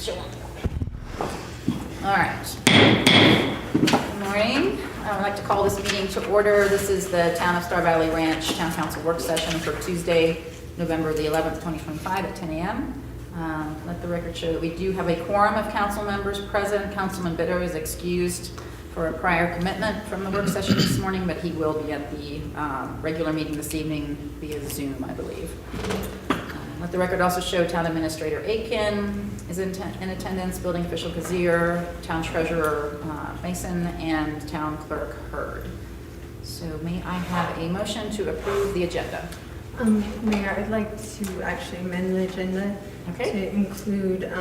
Sure. All right. Good morning. I would like to call this meeting to order. This is the Town of Star Valley Ranch Town Council work session for Tuesday, November the 11th, 2025 at 10 a.m. Let the record show that we do have a quorum of council members present. Councilman Bitter is excused for a prior commitment from the work session this morning, but he will be at the regular meeting this evening via Zoom, I believe. Let the record also show Town Administrator Aiken is in attendance, Building Official Kazir, Town Treasurer Mason, and Town Clerk Hurd. So may I have a motion to approve the agenda? Mayor, I'd like to actually amend the agenda to include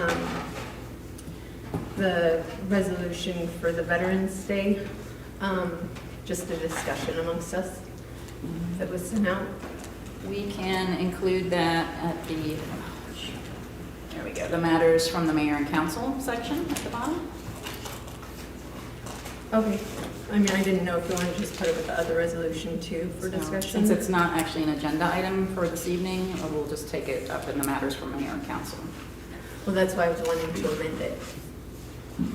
the resolution for the Veterans Day, just a discussion amongst us that was sent out. We can include that at the, there we go, the matters from the mayor and council section at the bottom. Okay. I mean, I didn't know if you wanted to just put it with the other resolution too for So, discussion. since it's not actually an agenda item for this evening, we'll just take it up in the matters from mayor and council. Well, that's why I was wanting to amend it.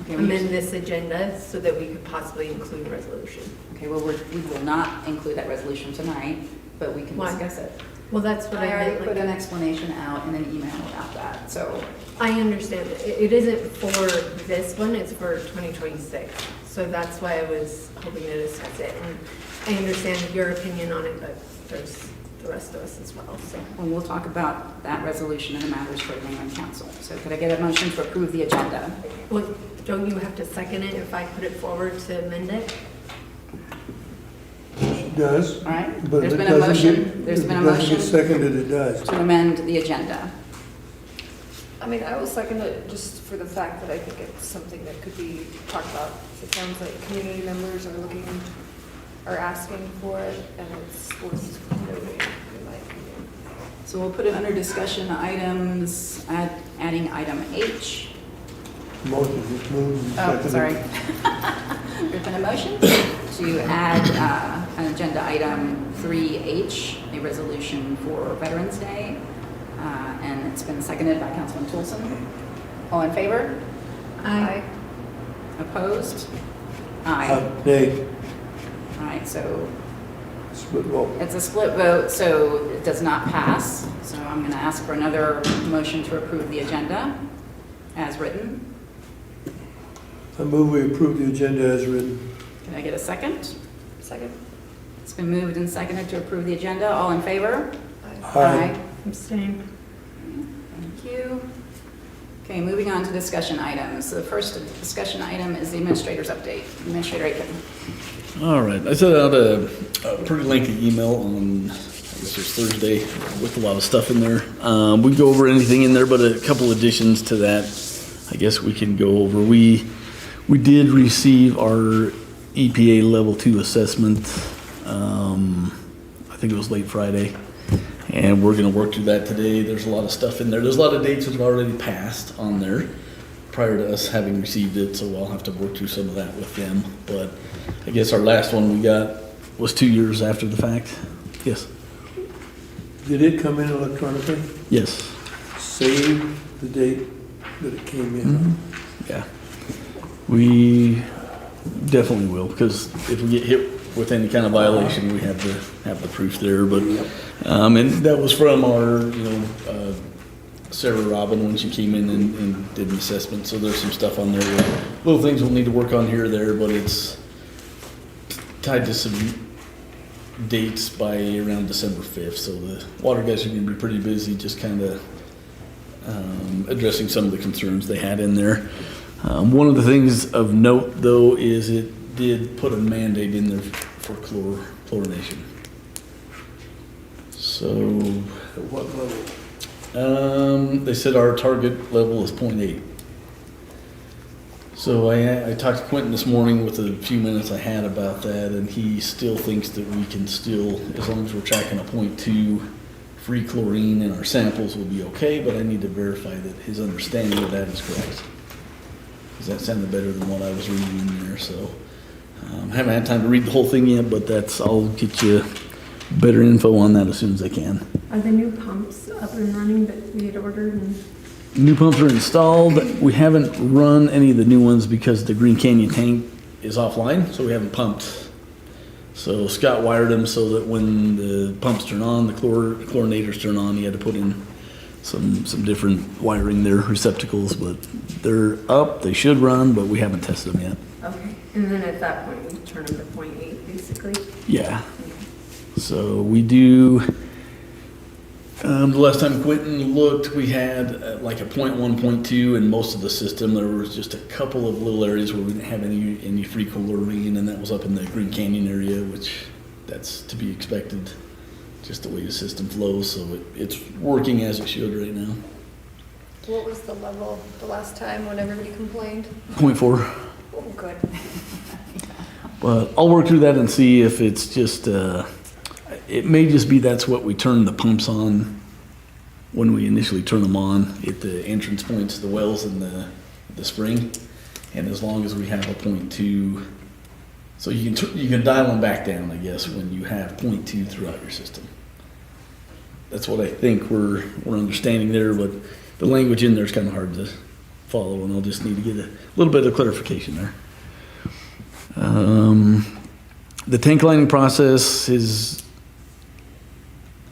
Okay, Amend this agenda so that we could possibly include resolution. Okay, well, we will not include that resolution tonight, but we can Why? discuss it. Well, that's what I already meant. put Like, an explanation out in an email about that, so. I understand. It isn't for this one, it's for 2026. So that's why I was hoping to discuss it. And I understand your opinion on it, but there's the rest of us as well. So Well, we'll talk about that resolution and the matters for the mayor and council. So could I get a motion to approve the agenda? well, don't you have to second it if I put it forward to amend it? It does. All right, But there's if been it a doesn't motion, get- there's been a If it doesn't motion get seconded, it does. to amend the agenda. I mean, I will second it just for the fact that I think it's something that could be talked about. It sounds like community members are asking for it, and it's worth noting, in my opinion. So we'll put it under discussion items, adding item H. Motion is moved and Oh, seconded. sorry. There's been a motion to add an agenda item 3H, a resolution for Veterans Day. And it's been seconded by Councilman Toolson. All in favor? Aye. Opposed? Aye. Nay, All right, so split vote. it's a split vote, so it does not pass. So I'm going to ask for another motion to approve the agenda as written. I move we approve the agenda as written. Can I get a second? Second? It's been moved and seconded to approve the agenda. All in favor? Aye. Abstain. Thank you. Okay, moving on to discussion items. The first discussion item is the administrator's update. Administrator Aiken. All right, I sent out a pretty lengthy email on, I guess it was Thursday, with a lot of stuff in there. We can go over anything in there, but a couple additions to that, I guess we can go over. We did receive our EPA Level 2 assessment, I think it was late Friday, and we're gonna work through that today. There's a lot of stuff in there. There's a lot of dates that have already passed on there prior to us having received it, so I'll have to work through some of that with them. But I guess our last one we got was 2 years after the fact. Yes. Did it come in electronically? Yes. Save the date that it came in. Yeah. We definitely will, because if we get hit with any kind of violation, we have the proof there. But and that was from our, Sarah Robin when she came in and did an assessment. So there's some stuff on there, little things we'll need to work on here or there, but it's tied to some dates by around December 5th. So the water guys are going to be pretty busy, just kind of addressing some of the concerns they had in there. One of the things of note, though, is it did put a mandate in there for chlorination. So At what level? they said our target level is 0.8. So I talked to Quentin this morning with the few minutes I had about that, and he still thinks that we can still, as long as we're tracking a 0.2 free chlorine in our samples, will be okay, but I need to verify that his understanding of that is correct. Because that sounded better than what I was reading in there, so. Haven't had time to read the whole thing yet, but I'll get you better info on that as soon as I can. Are the new pumps up and running that we had ordered? And New pumps are installed. We haven't run any of the new ones because the Green Canyon tank is offline, so we haven't pumped. So Scott wired them so that when the pumps turn on, the chlorinators turn on, he had to put in some different wiring there, receptacles, but they're up, they should run, but we haven't tested them yet. Okay, and then at that point, we turn them to 0.8, basically? Yeah. So we do, the last time Quentin looked, we had like a 0.1, 0.2 in most of the system. There was just a couple of little areas where we didn't have any free chlorine, and that was up in the Green Canyon area, which that's to be expected, just the way the system flows. So it's working as it should right now. What was the level the last time when everybody complained? 0.4. Oh, good. But I'll work through that and see if it's just, it may just be that's what we turn the pumps on when we initially turn them on at the entrance points, the wells and the spring. And as long as we have a 0.2, so you can dial them back down, I guess, when you have 0.2 throughout your system. That's what I think we're understanding there, but the language in there is kind of hard to follow, and I'll just need to get a little bit of clarification there. The tank lining process is,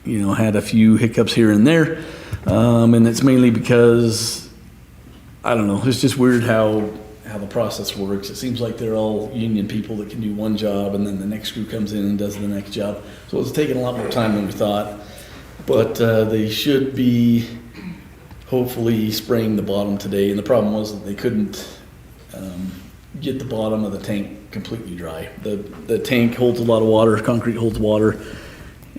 had a few hiccups here and there, and it's mainly because, I don't know, it's just weird how the process works. It seems like they're all union people that can do one job, and then the next crew comes in and does the next job. So it's taking a lot more time than we thought, but they should be hopefully spraying the bottom today. And the problem was that they couldn't get the bottom of the tank completely dry. The tank holds a lot of water, concrete holds water,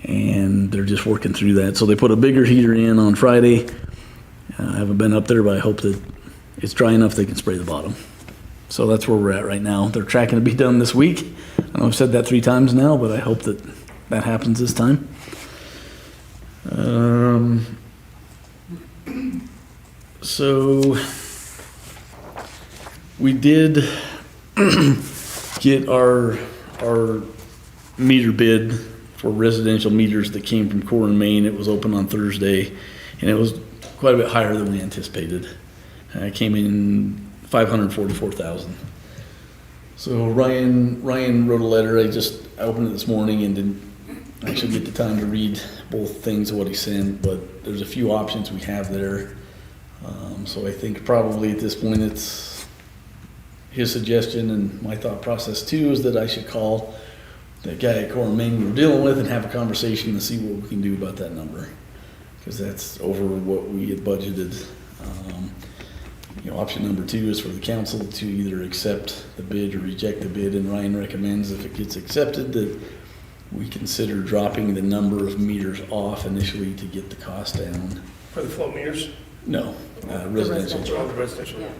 and they're just working through that. So they put a bigger heater in on Friday. I haven't been up there, but I hope that it's dry enough they can spray the bottom. So that's where we're at right now. They're tracking to be done this week. I know I've said that 3 times now, but I hope that happens this time. So we did get our meter bid for residential meters that came from Core and Main. It was open on Thursday, and it was quite a bit higher than we anticipated. It came in $544,000. So Ryan wrote a letter. I opened it this morning and didn't actually get the time to read both things of what he sent, but there's a few options we have there. So I think probably at this point it's his suggestion, and my thought process too is that I should call that guy at Core and Main we were dealing with and have a conversation and see what we can do about that number, because that's over what we had budgeted. Option number 2 is for the council to either accept the bid or reject the bid, and Ryan recommends if it gets accepted that we consider dropping the number of meters off initially to get the cost down. For the flow meters? No, residential. Oh, the residential. Yeah.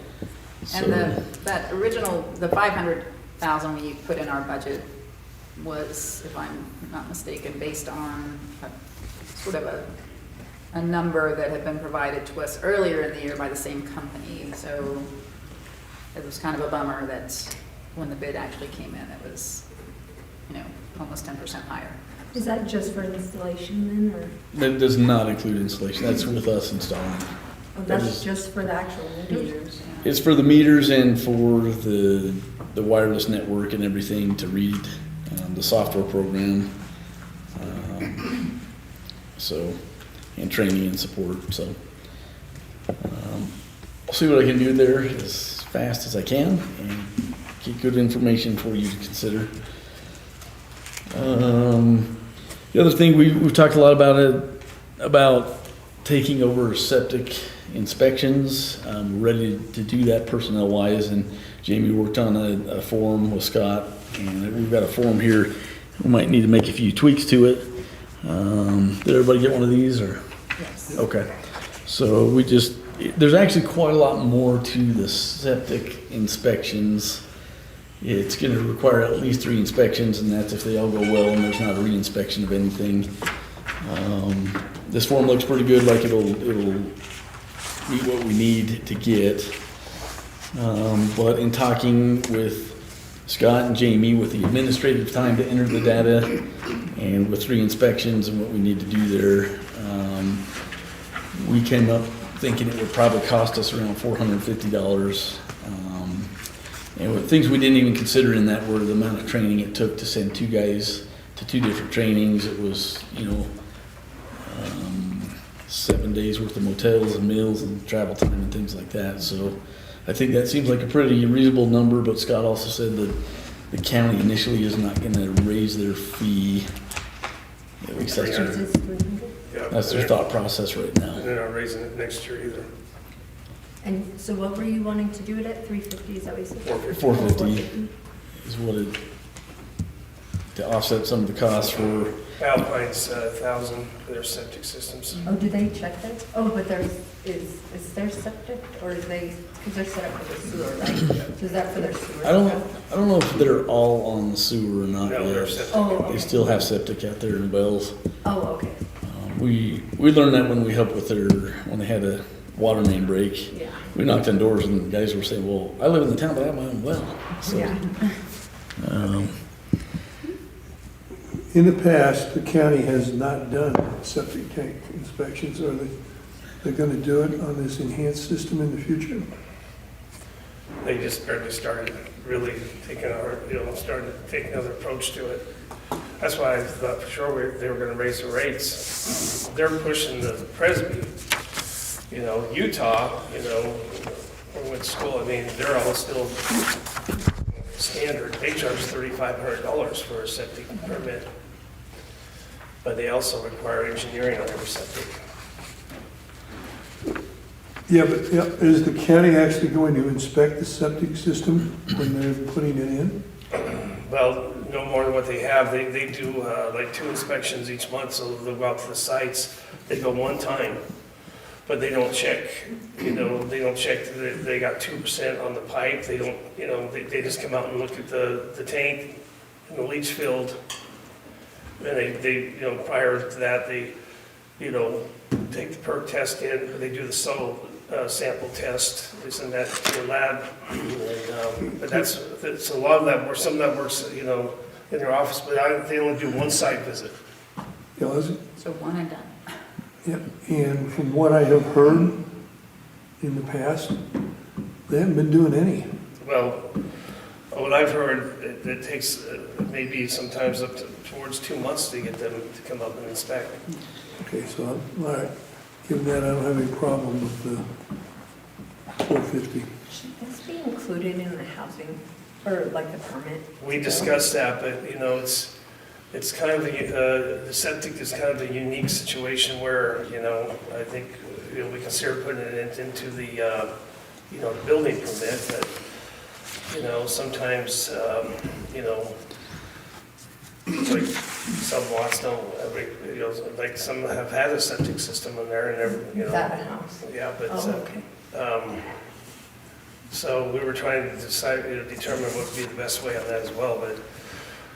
So, And that original, the 500,000 we put in our budget was, if I'm not mistaken, based on sort of a number that had been provided to us earlier in the year by the same company. So it was kind of a bummer that when the bid actually came in, it was, almost 10% higher. Is that just for installation then, or? that does not include installation. That's with us installing. Oh, that's just for the actual meters? It's for the meters and for the wireless network and everything to read the software program. And training and support. So I'll see what I can do there as fast as I can and get good information for you to consider. The other thing we've talked a lot about taking over septic inspections. We're ready to do that personnel wise, and Jamie worked on a form with Scott, and we've got a form here. We might need to make a few tweaks to it. Did everybody get one of these, or? Yes. Okay. So there's actually quite a lot more to the septic inspections. It's going to require at least 3 inspections, and that's if they all go well and there's not a re-inspection of anything. This form looks pretty good, like it'll meet what we need to get. But in talking with Scott and Jamie, with the administrative time to enter the data and with 3 inspections and what we need to do there, we came up thinking it would probably cost us around $450. And things we didn't even consider in that were the amount of training it took to send 2 guys to 2 different trainings. It was, 7 days worth of motels and meals and travel time and things like that. So I think that seems like a pretty reasonable number, but Scott also said that the county initially is not gonna raise their fee. At least Which is 300. Yeah, that's their thought process right now. And they're not raising it next year either. And so what were you wanting to do it at, 350, is that what you said? 450 is what it, to offset some of the costs for, Alpine's 1,000 for their septic systems. Oh, do they check that? Oh, but is there septic, or is they, because they're set up for the sewer, right? So is that for their sewer? I don't know if they're all on the sewer or not No, they're yet. septic. Oh, They okay. still have septic out there in Wells. Oh, okay, We learned that when we helped with when they had a water main break. yeah, We knocked on doors and the guys were saying, well, I live in the town, but I have my own well. So, yeah. um, In the past, the county has not done septic tank inspections. Are they gonna do it on this enhanced system in the future? They just barely started really taking another approach to it. That's why I thought for sure they were gonna raise the rates. They're pushing the Presby, Utah, I went to school, I mean, they're all still standard. They charge $3,500 for a septic permit. But they also require engineering on every septic. Yeah, but is the county actually going to inspect the septic system when they're putting it in? Well, no more than what they have. They do like 2 inspections each month, so they'll go out to the sites. They go one time, but they don't check, they don't check that they got 2% on the pipe. They don't, they just come out and look at the tank and the leach field. And they prior to that, they, take the perk test in, they do the soil sample test, they send that to the lab. And, but it's a lot of that work, some of that works, in their office, but they only do 1 site visit. Yeah, is it? So one and done. Yeah, and from what I have heard in the past, they haven't been doing any. Well, what I've heard, it takes maybe sometimes up to towards 2 months to get them to come up and inspect. Okay, so, all right, given that, I don't have any problem with the 450. Should this be included in the housing, or like the permit? We discussed that, but, it's kind of the septic is kind of a unique situation where, I think, we consider putting it into the, the building permit, but, sometimes, like some lots don't, like some have had a septic system in there and Is that a house? Yeah, but, Oh, okay. so we were trying to decide, determine what would be the best way on that as well, but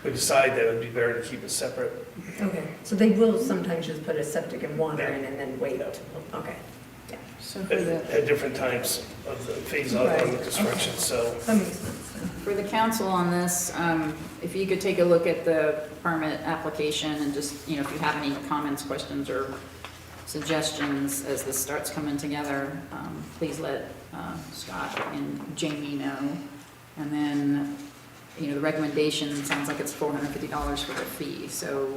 we decided that it would be better to keep it separate. Okay, so they will sometimes just put a septic and water in and then wait. Okay, yeah, So At different times of the phase on the Right. construction, so. that makes sense. For the council on this, if you could take a look at the permit application and just, if you have any comments, questions, or suggestions as this starts coming together, please let Scott and Jamie know. And then, the recommendation sounds like it's $450 for the fee, so,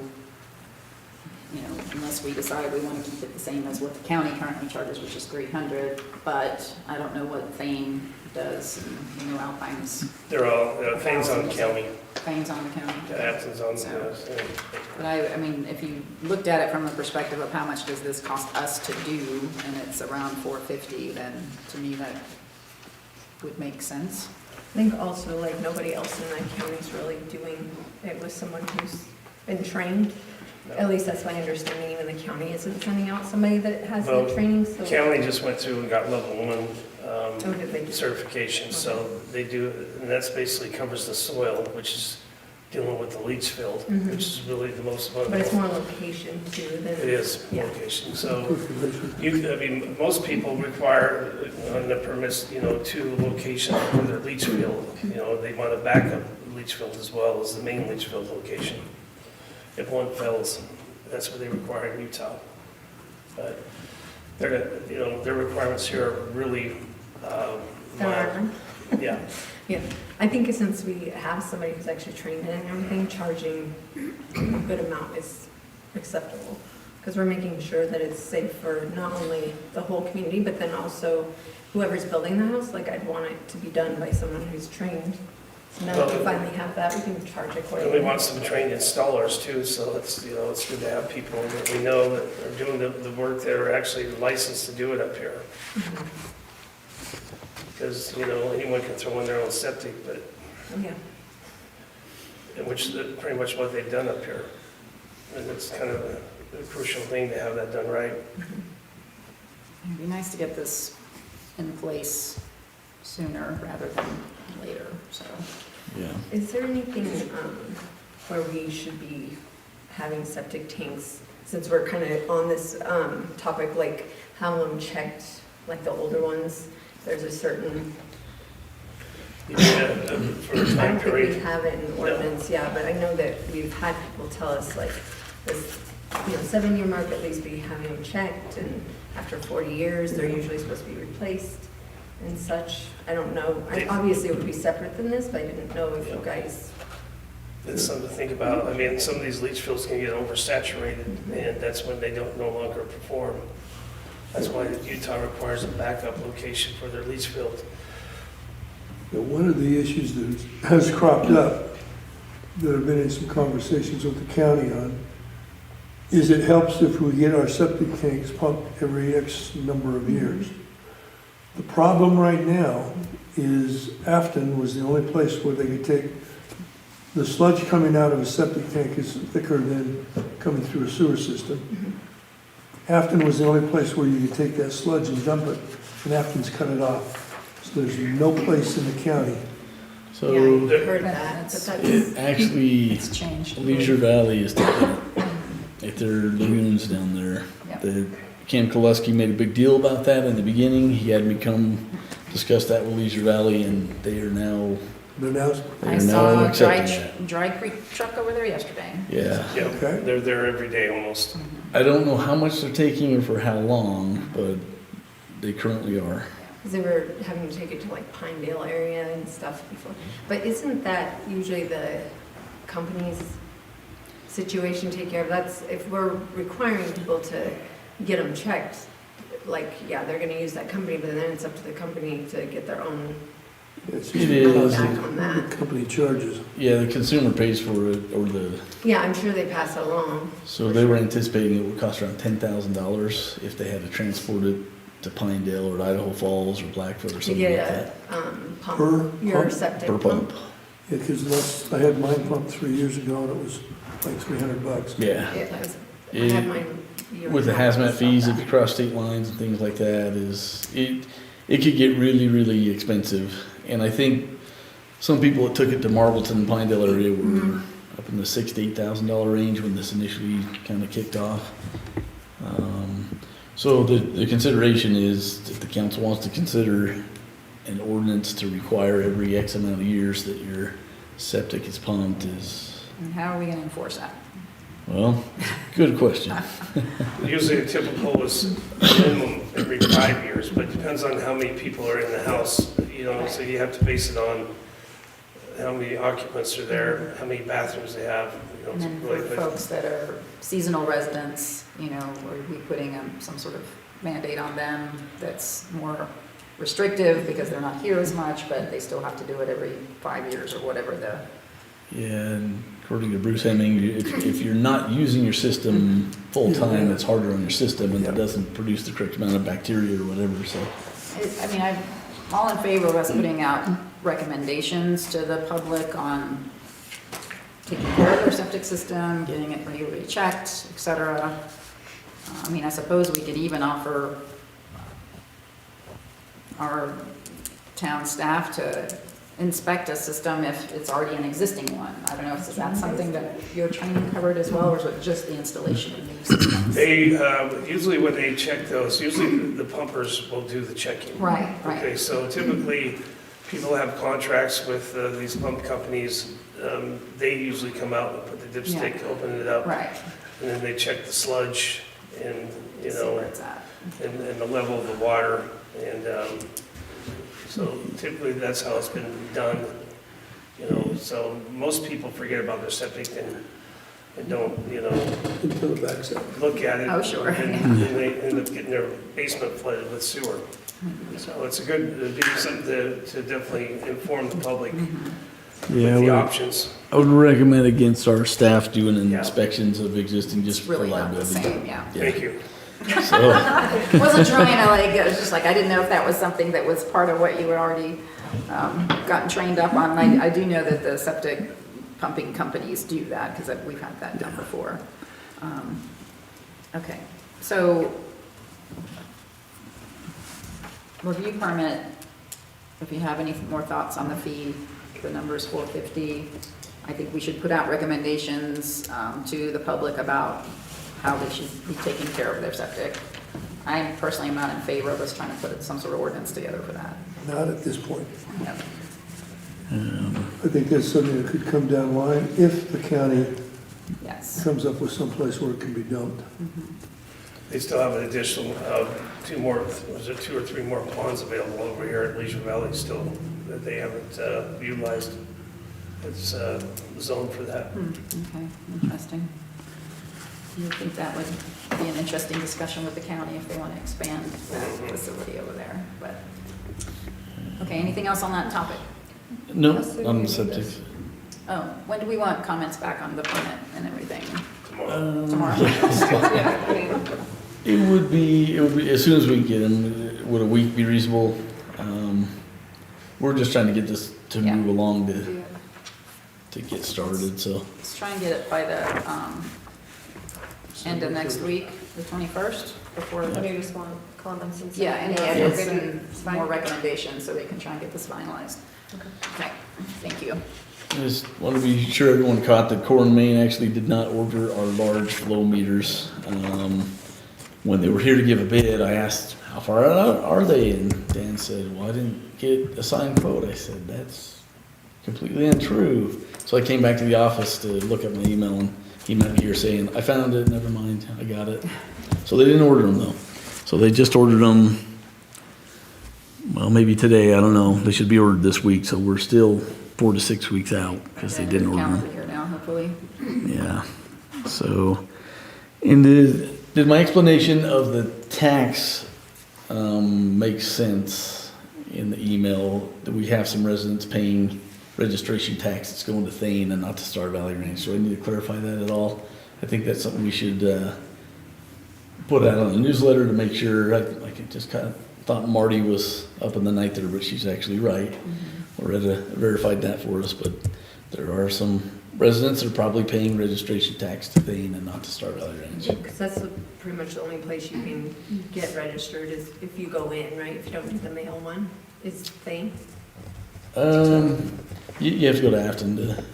unless we decide we want to keep it the same as what the county currently charges, which is $300, but I don't know what Thane does, and, Alpine's, They're all, things on the county, Thane's on the county. Athens on the, But I mean, if you looked at it from the perspective of how much does this cost us to do, and it's around $450, then to me that would make sense. I think also, like, nobody else in that county is really doing it with someone who's been trained. At least that's my understanding, even the county isn't sending out somebody that has Well, the training, so. county just went through and got level 1 Oh, did they? certification, so they do, and that's basically covers the soil, which is dealing with the leach field, Mhm. which is really the most. But it's more location too than. It is Yeah. location, so most people require on the permits, 2 locations for their leach field. They want a backup leach field as well as the main leach field location. If one fails, that's what they require in Utah. But their requirements here are really, There are mild. none. Yeah. Yeah, I think since we have somebody who's actually trained in it and everything, charging a good amount is acceptable. Because we're making sure that it's safe for not only the whole community, but then also whoever's building the house. Like, I'd want it to be done by someone who's trained. So now that we finally have that, we can charge And accordingly. we want some trained installers too, so it's, it's good to have people that we know that are doing the work that are actually licensed to do it up here. Because, anyone can throw in their own septic, but, Yeah. which is pretty much what they've done up here. And it's kind of a crucial thing to have that done right. It'd be nice to get this in place sooner rather than later, so. Yeah. Is there anything where we should be having septic tanks, since we're kind of on this topic, like how them checked, like the older ones? There's a certain, For a I time don't think we period. have it in ordinance, yeah, but I know that we've had people tell us like this, 7-year mark at least be having them checked, and after 40 years, they're usually supposed to be replaced and such. I don't know, obviously it would be separate than this, but I didn't know if you guys, It's something to think about. I mean, some of these leach fields can get oversaturated, and that's when they don't no longer perform. That's why Utah requires a backup location for their leach field. One of the issues that has cropped up, that have been in some conversations with the county on, is it helps if we get our septic tanks pumped every X number of years. The problem right now is Afton was the only place where they could take, the sludge coming out of a septic tank is thicker than coming through a sewer system. Afton was the only place where you could take that sludge and dump it, and Afton's cut it off. So there's no place in the county. So yeah, I heard that, but that's, it actually, It's changed. Leisure Valley is taking it at their lagoons down there. Yeah. Ken Koleski made a big deal about that in the beginning. He had me come discuss that with Leisure Valley, and they are now, They're now, I now saw accepting Dry Creek truck over there yesterday. yeah. Yeah, Okay. they're there every day almost. I don't know how much they're taking or for how long, but they currently are. because they were having to take it to like Pinedale area and stuff before. But isn't that usually the company's situation take care of? That's, if we're requiring people to get them checked, like, yeah, they're gonna use that company, but then it's up to the company to get their own. it's It just is. Back on that. the company charges. Yeah, the consumer pays for it, or Yeah, I'm sure they pass it along. so they were anticipating it would cost around $10,000 if they had to transport it to Pinedale or Idaho Falls or Blackfoot or To something like get that. a pump, Per your pump? septic Per pump. Yeah, because I had mine pumped 3 years ago and it was like $300. Yeah. I had mine a year With the and a half hazmat and fees, stuff if you cross state lines and things like that, it could get really, really expensive. And I think some people that took it to Marbleton, Pinedale area were up in the $6,000 to $8,000 range when this initially kind of kicked off. So the consideration is, if the council wants to consider an ordinance to require every X amount of years that your septic is pumped is, And how are we gonna enforce that? well, good question. Usually the typical is minimum every 5 years, but it depends on how many people are in the house, so you have to base it on how many occupants are there, how many bathrooms they have, And then really, for but folks that are seasonal residents, are we putting some sort of mandate on them that's more restrictive because they're not here as much, but they still have to do it every 5 years or whatever the, Yeah, and according to Bruce Hemming, if you're not using your system full-time, it's harder on your system and it doesn't produce the correct amount of bacteria or whatever, so. I'm all in favor of us putting out recommendations to the public on taking care of their septic system, getting it regularly checked, et cetera. I suppose we could even offer our town staff to inspect a system if it's already an existing one. I don't know, is that something that your training covered as well, or is it just the installation of new systems? they, usually when they check those, usually the pumpers will do the checking. Right, Okay, right. so typically, people have contracts with these pump companies. They usually come out and put the dipstick, open it up, Right. and then they check the sludge and, See where it's at. and the level of the water. And so typically that's how it's been done, you know. So most people forget about their septic and don't, you know, Until it backs up. look at it. Oh, sure. And they end up getting their basement flooded with sewer. So it's it'd be something to definitely inform the public Yeah, with the we- options. I would recommend against our staff doing Yeah. inspections of existing just It's for really not the liability. same, yeah. Thank you. So, Wasn't trying to like, it was just like, I didn't know if that was something that was part of what you had already gotten trained up on. And I do know that the septic pumping companies do that, because we've had that done before. Okay, so review permit, if you have any more thoughts on the fee, the number is $450. I think we should put out recommendations to the public about how they should be taking care of their septic. I personally am not in favor of us trying to put some sort of ordinance together for that. Not at this point. Yep. I think that's something that could come down the line if the county Yes. comes up with some place where it can be dumped. They still have an additional, two or three more ponds available over here at Leisure Valley still that they haven't utilized. It's zoned for that. Okay, interesting. Do you think that would be an interesting discussion with the county if they want to expand that facility over there? But, okay, anything else on that topic? no, Yes, we on need septic. this. Oh, when do we want comments back on the permit and everything? Tomorrow. Tomorrow? Yeah, I mean, It would be, as soon as we can get them, would a week be reasonable? We're just trying to get this to Yeah. move along yeah. to get started, so. Let's try and get it by the end of next week, the 21st, before What do the... you just want comments and stuff? Yeah, any Yeah, edits okay, and it's fine. more recommendations so they can try and get this finalized. Okay, thank you. I just want to be sure everyone caught that Core and Main actually did not order our large flow meters. When they were here to give a bid, I asked, how far out are they? And Dan said, well, I didn't get a signed quote. I said, that's completely untrue. So I came back to the office to look at my email, and he met me here saying, I found it, never mind, I got it. So they didn't order them though. So they just ordered them, well, maybe today, I don't know. They should be ordered this week, so we're still 4 to 6 weeks out because they didn't order them. Calendar here now, hopefully. Yeah, so, and did my explanation of the tax make sense in the email? That we have some residents paying registration tax that's going to Thane and not to Star Valley Ranch, so I need to clarify that at all. I think that's something we should put out on the newsletter to make sure. I just kind of thought Marty was up in the night there, but she's actually right. Loretta verified that for us, but there are some residents that are probably paying registration tax to Thane and not to Star Valley Ranch. Because that's pretty much the only place you can get registered is if you go in, right? If you don't do the mail one, is Thane. You have to go to Afton to,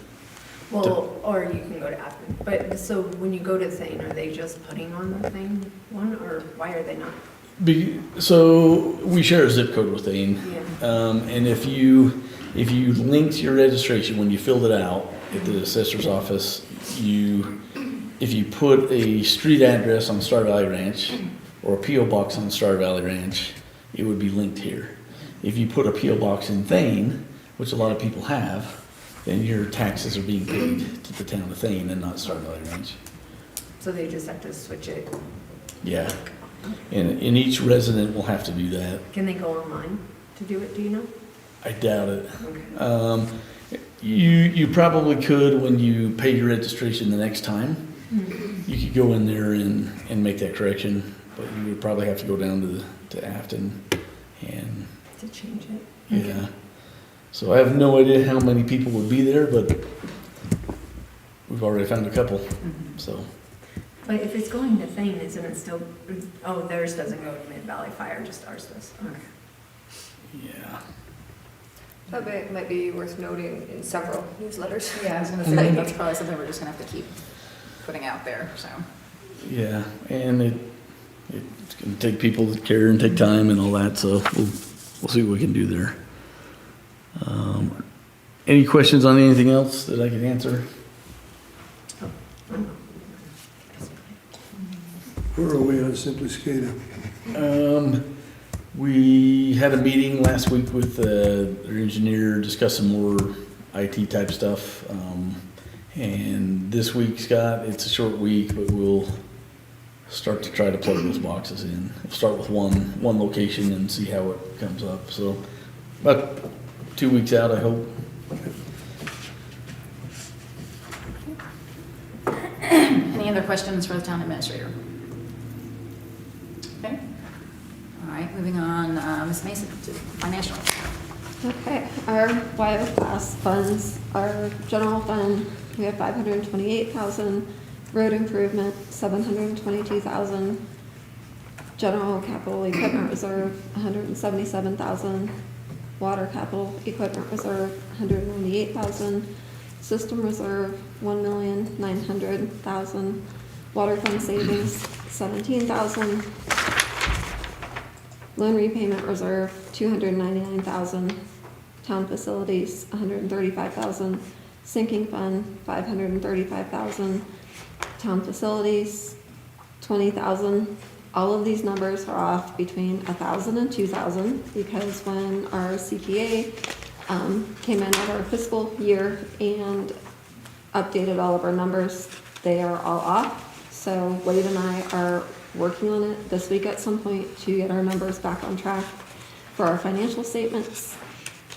Well, or you can go to Afton. But so when you go to Thane, are they just putting on the Thane one, or why are they not? so we share a zip code with Thane. Yeah. And if you linked your registration when you filled it out at the assessor's office, if you put a street address on Star Valley Ranch or a P.O. box on Star Valley Ranch, it would be linked here. If you put a P.O. box in Thane, which a lot of people have, then your taxes are being paid to the town of Thane and not Star Valley Ranch. So they just have to switch it. Yeah. And each resident will have to do that. Can they go online to do it, do you know? I doubt it. Okay. You probably could when you pay your registration the next time. You could go in there and make that correction, but you would probably have to go down to Afton and, To change it? yeah. So I have no idea how many people would be there, but we've already found a couple, so. But if it's going to Thane, isn't it still, oh, theirs doesn't go to Mid-Valley Fire, just ours does. Okay. Yeah. That might be worth noting in several newsletters. Yeah, I was gonna say, that's probably something we're just gonna have to keep putting out there, so. Yeah, and it's gonna take people to care and take time and all that, so we'll see what we can do there. Any questions on anything else that I can answer? Where are we on Simply SCADA? We had a meeting last week with their engineer, discussing more IT type stuff. And this week, Scott, it's a short week, but we'll start to try to plug those boxes in. We'll start with one location and see how it comes up. So about 2 weeks out, I hope. Any other questions for the town administrator? Okay. All right, moving on, Ms. Mason to financial. Okay, our bioclass funds, our general fund, we have 528,000, road improvement, 722,000, general capital equipment reserve, 177,000, water capital equipment reserve, 198,000, system reserve, 1,900,000, water fund savings, 17,000, loan repayment reserve, 299,000, town facilities, 135,000, sinking fund, 535,000, town facilities, 20,000. All of these numbers are off between 1,000 and 2,000 because when our CPA came in at our fiscal year and updated all of our numbers, they are all off. So Wade and I are working on it this week at some point to get our numbers back on track for our financial statements.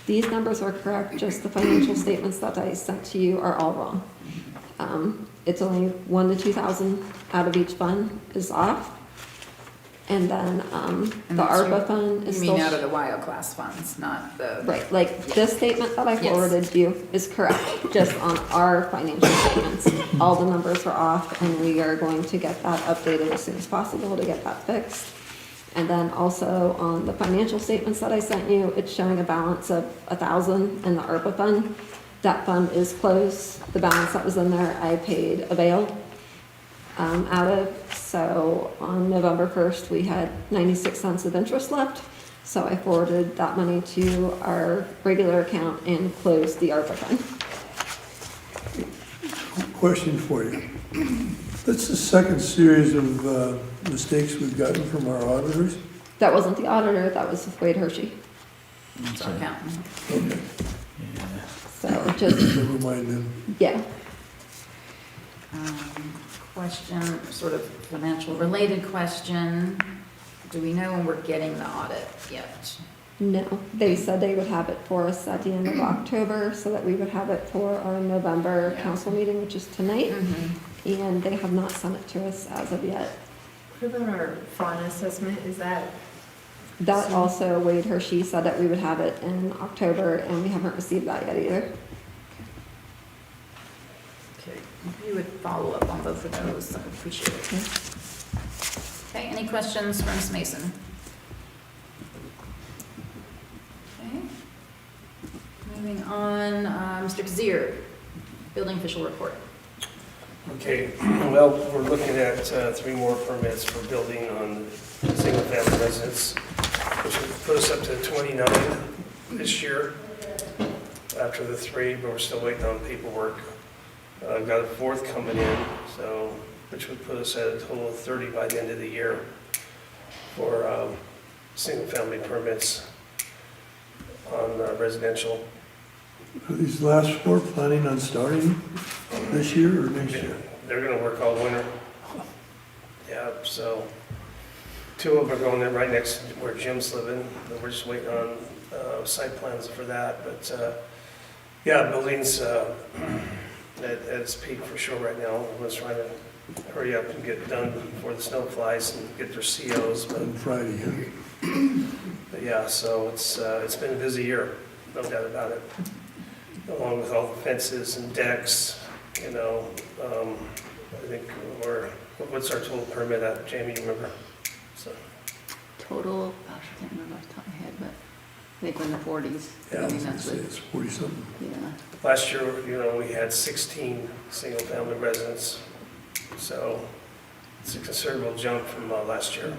These numbers are correct, just the financial statements that I sent to you are all wrong. It's only 1,000 to 2,000 out of each fund is off. And then the ARPA fund is You still. mean out of the WIO class funds, not the. Right, like this statement that I Yes. forwarded you is correct, just on our financial statements. All the numbers are off and we are going to get that updated as soon as possible to get that fixed. And then also on the financial statements that I sent you, it's showing a balance of 1,000 in the ARPA fund. That fund is closed. The balance that was in there, I paid a bail out of. So on November 1st, we had 96 cents of interest left. So I forwarded that money to our regular account and closed the ARPA fund. Question for you. That's the second series of mistakes we've gotten from our auditors. That wasn't the auditor, that was Wade Hershey. It's our accountant. Okay, Yeah. So just, never mind then. yeah. Question, sort of financial related question. Do we know when we're getting the audit yet? No, they said they would have it for us at the end of October so that we would have it for our November Yeah. council meeting, which is tonight. Mm-hmm. And they have not sent it to us as of yet. What about our fauna assessment? Is that, That So- also, Wade Hershey said that we would have it in October and we haven't received that yet either. Okay, if you would follow up on both of those, I would appreciate it. Okay, any questions for Ms. Mason? Okay. Moving on, Mr. Kazir, building official report. Okay, well, we're looking at 3 more permits for building on single-family residence, which would put us up to 29 this year after the 3, but we're still waiting on paperwork. I've got a 4th coming in, so, which would put us at a total of 30 by the end of the year for single-family permits on residential. Are these last 4 planning on starting this year or next year? They're gonna work all winter. Yeah, so 2 of them are going in right next to where Jim's living. We're just waiting on site plans for that, but yeah, building's at its peak for sure right now. Everyone's trying to hurry up and get done before the snow flies and get their COs, On Friday, huh? but yeah, so it's been a busy year, no doubt about it. Along with all the fences and decks, you know, I think what's our total permit at, Jamie, you remember? So, Total, gosh, I can't remember off the top of my head, but I think we're in the 40s. Yeah, I I was mean, gonna that's say what, it's 40-something. yeah. last year, you know, we had 16 single-family residents, so it's a considerable jump from last year.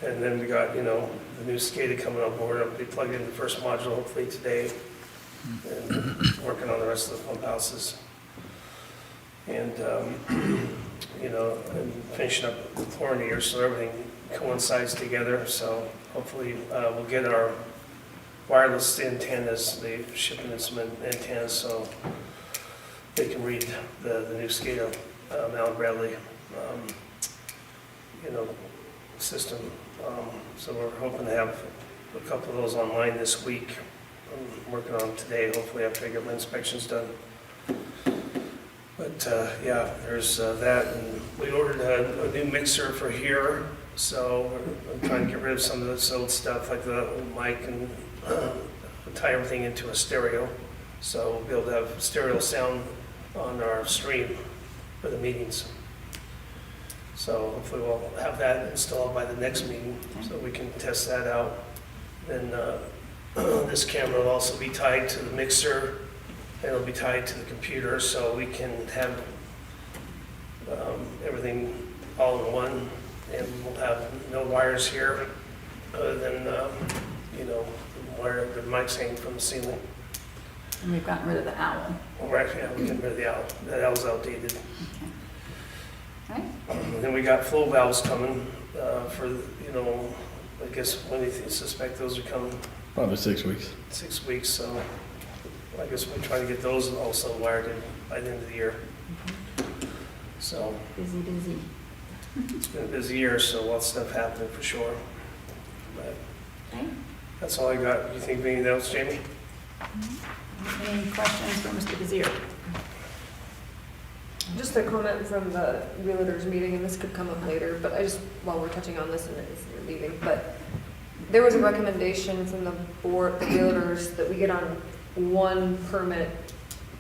And then we got, you know, the new SCADA coming on board. I'll be plugging in the first module hopefully today and working on the rest of the pump houses. And, you know, and finishing up the chlorinator so everything coincides together, so hopefully we'll get our wireless antennas. They're shipping in some antennas so they can read the new SCADA, Allen Bradley, system. So we're hoping to have a couple of those online this week. I'm working on them today, hopefully after I get my inspections done. But yeah, there's that, and we ordered a new mixer for here, so I'm trying to get rid of some of this old stuff like the old mic and tie everything into a stereo, so we'll be able to have stereo sound on our stream for the meetings. So hopefully we'll have that installed by the next meeting, so we can test that out. Then this camera will also be tied to the mixer, and it'll be tied to the computer, so we can have everything all in one, and we'll have no wires here other than, the wire, the mic's hanging from the ceiling. And we've gotten rid of the owl. Well, we're getting rid of the owl. That owl's outdated. Right? And then we got flow valves coming for, I guess when do you suspect those are coming? Probably 6 weeks. 6 weeks, so I guess we're trying to get those also wired in by the end of the year. So Busy. it's been a busy year, so lots of stuff happening for sure. But Okay. that's all I got. You think of anything else, Jamie? Any questions for Mr. Vizier? Just a comment from the realtors meeting, and this could come up later, but while we're touching on this and you're leaving, but there was a recommendation from the board, the realtors, that we get on one permit,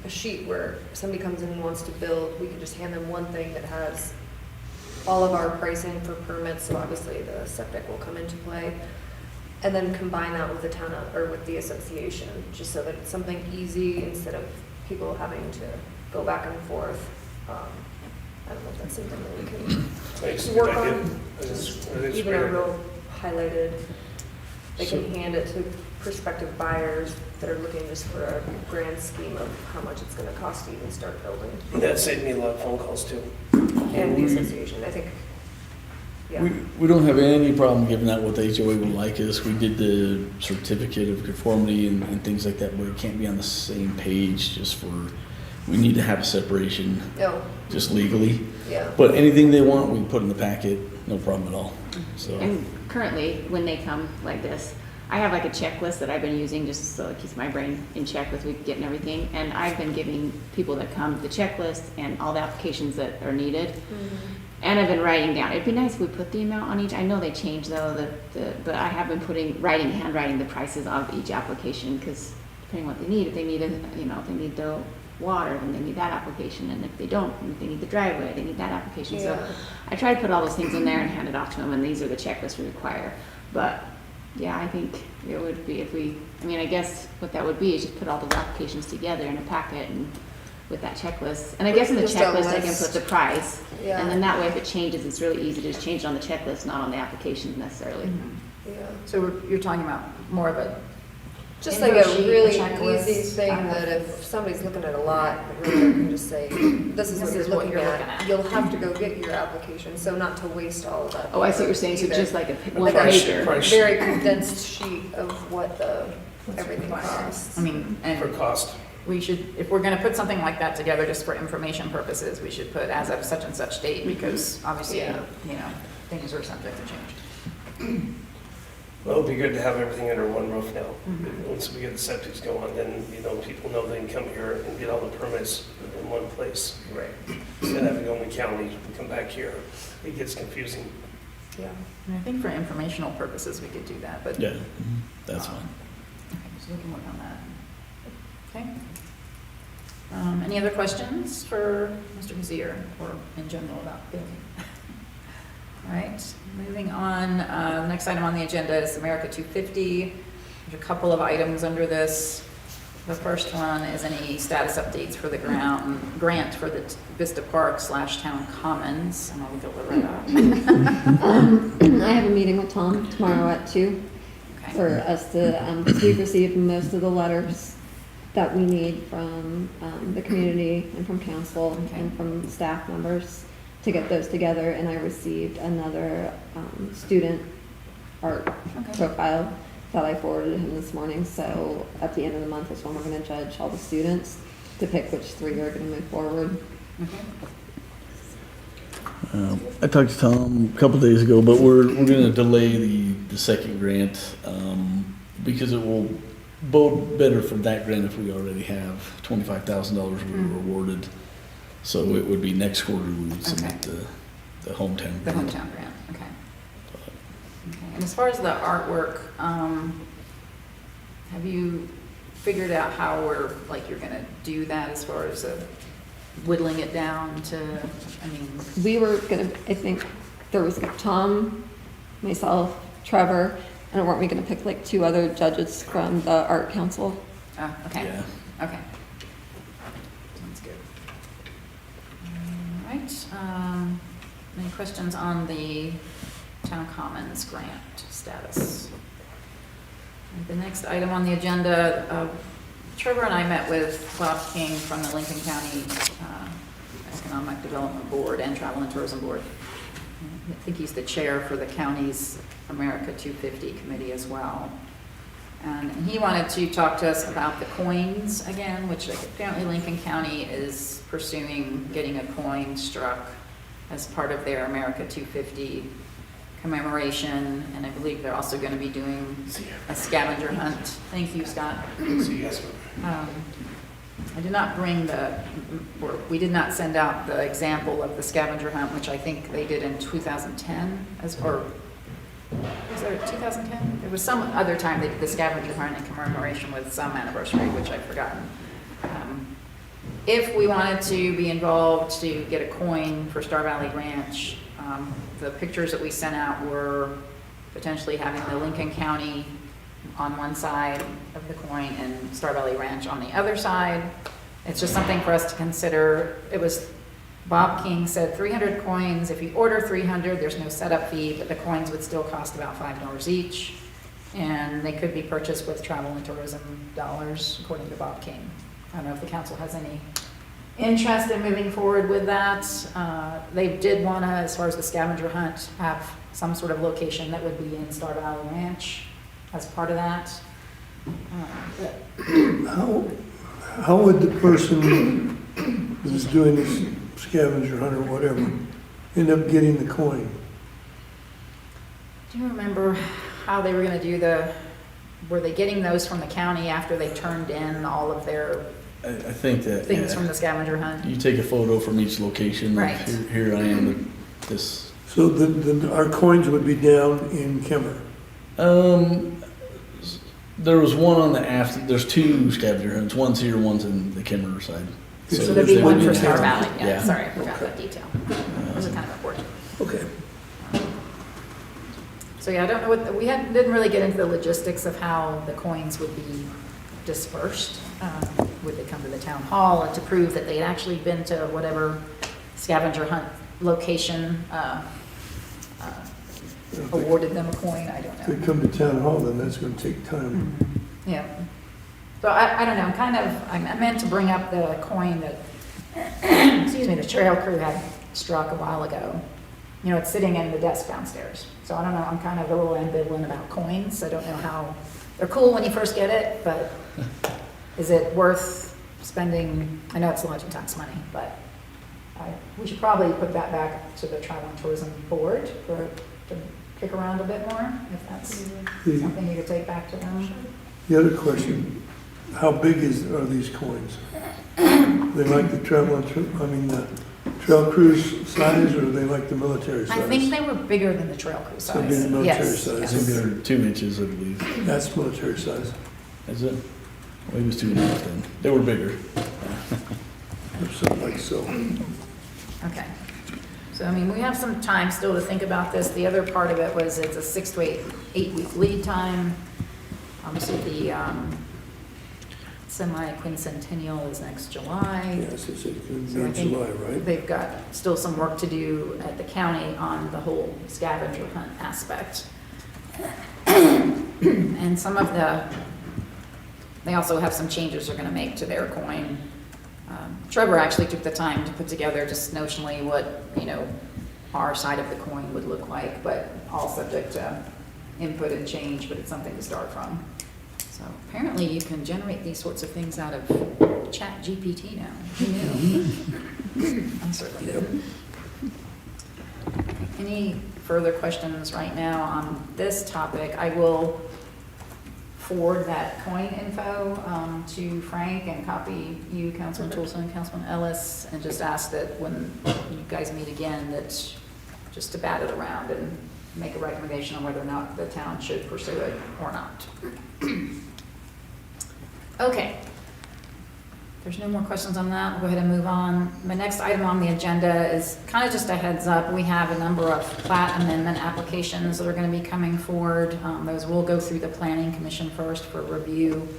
a sheet where somebody comes in and wants to build, we could just hand them one thing that has all of our pricing for permits, so obviously the septic will come into play, and then combine that with the town, or with the association, just so that it's something easy instead of people having to go back and forth. I don't know if that's something that we can Thanks. work Good idea. on. I think Just it's even a great. real highlighted, they can hand it to prospective buyers that are looking just for a grand scheme of how much it's gonna cost to even start building. That saved me a lot of phone calls too. And the association, I think, yeah. We don't have any problem giving out what the HOA would like us. We did the certificate of conformity and things like that, but it can't be on the same page just for, we need to have a separation Oh, just legally. yeah. But anything they want, we can put in the packet, no problem at all. So, And currently, when they come like this, I have like a checklist that I've been using just so it keeps my brain in check with getting everything. And I've been giving people that come the checklist and all the applications that are needed. And I've been writing down. It'd be nice if we put the amount on each. I know they change though, but I have been handwriting the prices of each application, because depending on what they need, if they need if they need the water, then they need that application, and if they don't, if they need the driveway, they need that application. Yeah. So I try to put all those things in there and hand it off to them, and these are the checklists we require. But yeah, I think it would be I guess what that would be is just put all those applications together in a packet and with that checklist. And I guess in the Just a checklist, I can list. put the price. Yeah. And then that way, if it changes, it's really easy to just change it on the checklist, not on the application necessarily. Yeah. So you're talking about more of a, Just info like a sheet, really checklist, easy thing that if somebody's looking at a lot, the realtor can just say, this is what you're looking at. You'll have to go get your application, so not to waste all of that. Oh, I see what you're saying, so either. just like a Like one a pager. Price. very condensed sheet of what everything costs. I mean, For and cost. we should, if we're gonna put something like that together just for information purposes, we should put as of such and such date, because obviously, Yeah. things are subject to change. Well, it'd be good to have everything under one roof now. Once we get the septics going, then, people know they can come here and get all the permits in one place. Right. Instead of having to go in the county and come back here. It gets confusing. Yeah. And I think for informational purposes, we could do that, but. yeah, that's fine. Okay, so we can work on that. Okay. Any other questions for Mr. Vizier or in general about building? All right, moving on. The next item on the agenda is America 250. There's a couple of items under this. The first one is any status updates for the grant for the Vista Park / Town Commons. And I'll look at Loretta. I have a meeting with Tom tomorrow at 2 Okay. for us to, because we've received most of the letters that we need from the community and from council Okay. and from staff members. to get those together, and I received another student art Okay. profile that I forwarded him this morning. So at the end of the month is when we're going to judge all the students to pick which 3 are going to move forward. Okay. I talked to Tom a couple days ago, but we're gonna delay the second grant, because it will bode better for that grant if we already have $25,000 we were awarded. So it would be next quarter we would submit the hometown The grant. hometown grant, okay. Okay. And as far as the artwork, have you figured out how you're gonna do that as far as whittling it down to, I mean, We were going to, I think there was Tom, myself, Trevor, and weren't we going to pick like 2 other judges from the art council? okay, Yeah. okay. Sounds good. All right, any questions on the town commons grant status? And the next item on the agenda, Trevor and I met with Bob King from the Lincoln County Economic Development Board and Travel and Tourism Board. I think he's the chair for the county's America 250 committee as well. And he wanted to talk to us about the coins again, which apparently Lincoln County is pursuing getting a coin struck as part of their America 250 commemoration. And I believe they're also going to be doing a scavenger hunt. Thank you, Scott. I did not bring we did not send out the example of the scavenger hunt, which I think they did in 2010, was there 2010? There was some other time they did the scavenger hunt in commemoration with some anniversary, which I've forgotten. If we wanted to be involved to get a coin for Star Valley Ranch, the pictures that we sent out were potentially having the Lincoln County on one side of the coin and Star Valley Ranch on the other side. It's just something for us to consider. It was, Bob King said 300 coins. If you order 300, there's no setup fee, but the coins would still cost about $5 each. And they could be purchased with travel and tourism dollars, according to Bob King. I don't know if the council has any interest in moving forward with that. They did want to, as far as the scavenger hunt, have some sort of location that would be in Star Valley Ranch as part of that. How would the person who's doing this scavenger hunt or whatever end up getting the coin? Do you remember how they were going to do were they getting those from the county after they turned in all of their I think that, things yeah, from the scavenger hunt? you take a photo from each location. Like, Right. Here I am at this. So our coins would be down in Kemmer. There was one on the there's 2 scavenger hunts. One's here, one's in the Kimmerer side. So there'd be they one would for be Star in Valley. town. Yeah, sorry, I forgot that detail. Those are kind of important. Okay. So yeah, I don't know didn't really get into the logistics of how the coins would be dispersed. Would they come to the town hall and to prove that they had actually been to whatever scavenger hunt location awarded them a coin? I don't If know. they come to town hall, then that's gonna take time. Yeah. So I don't know, I meant to bring up the coin that, excuse me, the trail crew had struck a while ago. You know, it's sitting in the desk downstairs. So I don't know, I'm kind of a little ambivalent about coins. I don't know how, they're cool when you first get it, but is it worth spending, I know it's lodging tax money, but we should probably put that back to the Travel and Tourism Board to kick around a bit more, if that's something you could take back to them. The other question, how big are these coins? They like the the trail cruise size, or they like the military size? I think they were bigger than the trail crew So size. being the military Yes, size, I yes. think they're 2 inches, I believe. That's military size. Is it? Well, it was 2.5 then. They were bigger. Or something like so. Okay. So, I mean, we have some time still to think about this. The other part of it was it's a 6 to 8 week lead time. Obviously, the semi-quincentennial is next July. Yes, it's in So I think July, right? they've got still some work to do at the county on the whole scavenger hunt aspect. And they also have some changes they're gonna make to their coin. Trevor actually took the time to put together just notionally what, our side of the coin would look like, but all subject to input and change, but it's something to start from. So apparently you can generate these sorts of things out of Chat GPT now. Who knew? I certainly didn't. Any further questions right now on this topic? I will forward that coin info to Frank and copy you, Councilman Toolson and Councilman Ellis, and just ask that when you guys meet again, that just to bat it around and make a recommendation on whether or not the town should pursue it or not. Okay. If there's no more questions on that, we'll go ahead and move on. My next item on the agenda is kind of just a heads up. We have a number of plat amendment applications that are going to be coming forward. Those will go through the Planning Commission first for review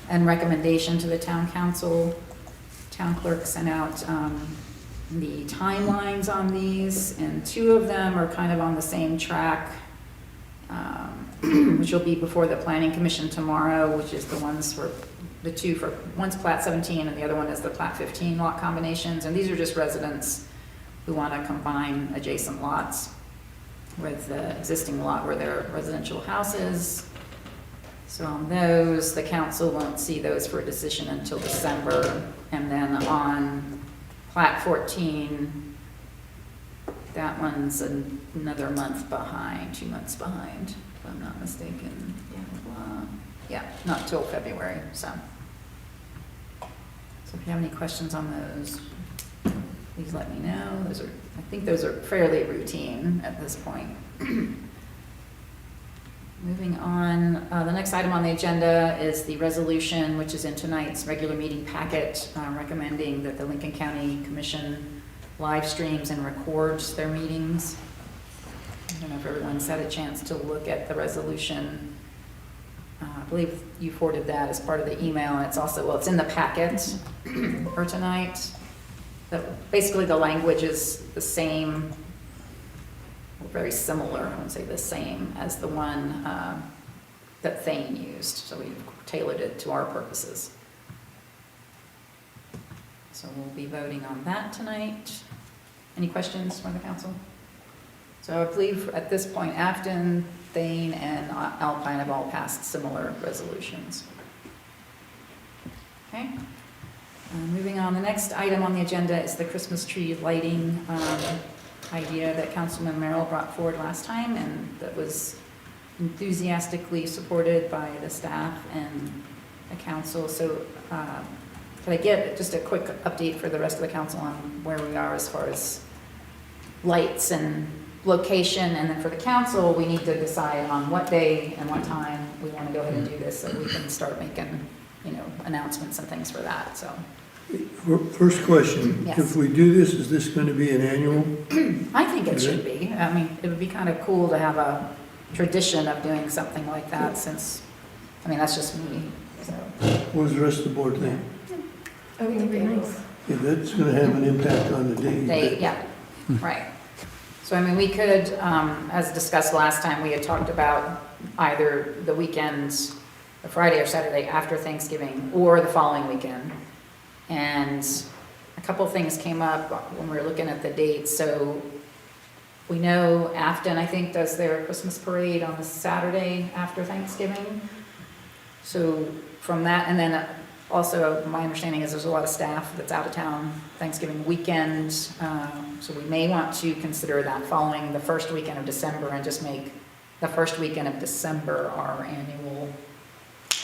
and recommendation to the Town Council. Town Clerk sent out the timelines on these, and 2 of them are kind of on the same track, which will be before the Planning Commission tomorrow, which is the ones for the 2 for, one's plat 17 and the other one is the plat 15 lot combinations. And these are just residents who want to combine adjacent lots with the existing lot where their residential house is. So on those, the council won't see those for a decision until December. And then on plat 14, that one's another month behind, 2 months behind, if I'm not mistaken. Yeah, not till February, so. So if you have any questions on those, please let me know. I think those are fairly routine at this point. Moving on, the next item on the agenda is the resolution, which is in tonight's regular meeting packet, recommending that the Lincoln County Commission live streams and records their meetings. I don't know if everyone's had a chance to look at the resolution. I believe you forwarded that as part of the email, and it's also, well, it's in the packet for tonight. Basically, the language is the same, very similar, I wouldn't say the same, as the one that Thane used. So we've tailored it to our purposes. So we'll be voting on that tonight. Any questions from the council? So I believe at this point, Afton, Thane, and Alpine have all passed similar resolutions. Okay. Moving on, the next item on the agenda is the Christmas tree lighting idea that Councilman Merrill brought forward last time, and that was enthusiastically supported by the staff and the council. So could I get just a quick update for the rest of the council on where we are as far as lights and location? And then for the council, we need to decide on what day and what time we want to go ahead and do this, so we can start making, announcements and things for that. So First question, Yes. if we do this, is this going to be an annual? I think it should be. I mean, it would be kind of cool to have a tradition of doing something like that, since, that's just me, so. What does the rest of the board think? I think That'd be they nice. Yeah, that's going to have an impact on the date. Yeah, right. So, we could, as discussed last time, we had talked about either the weekends, the Friday or Saturday after Thanksgiving, or the following weekend. And a couple things came up when we were looking at the dates. So we know Afton, I think, does their Christmas parade on the Saturday after Thanksgiving. So from that, and then also my understanding is there's a lot of staff that's out of town Thanksgiving weekend. So we may want to consider that following the first weekend of December and just make the first weekend of December our annual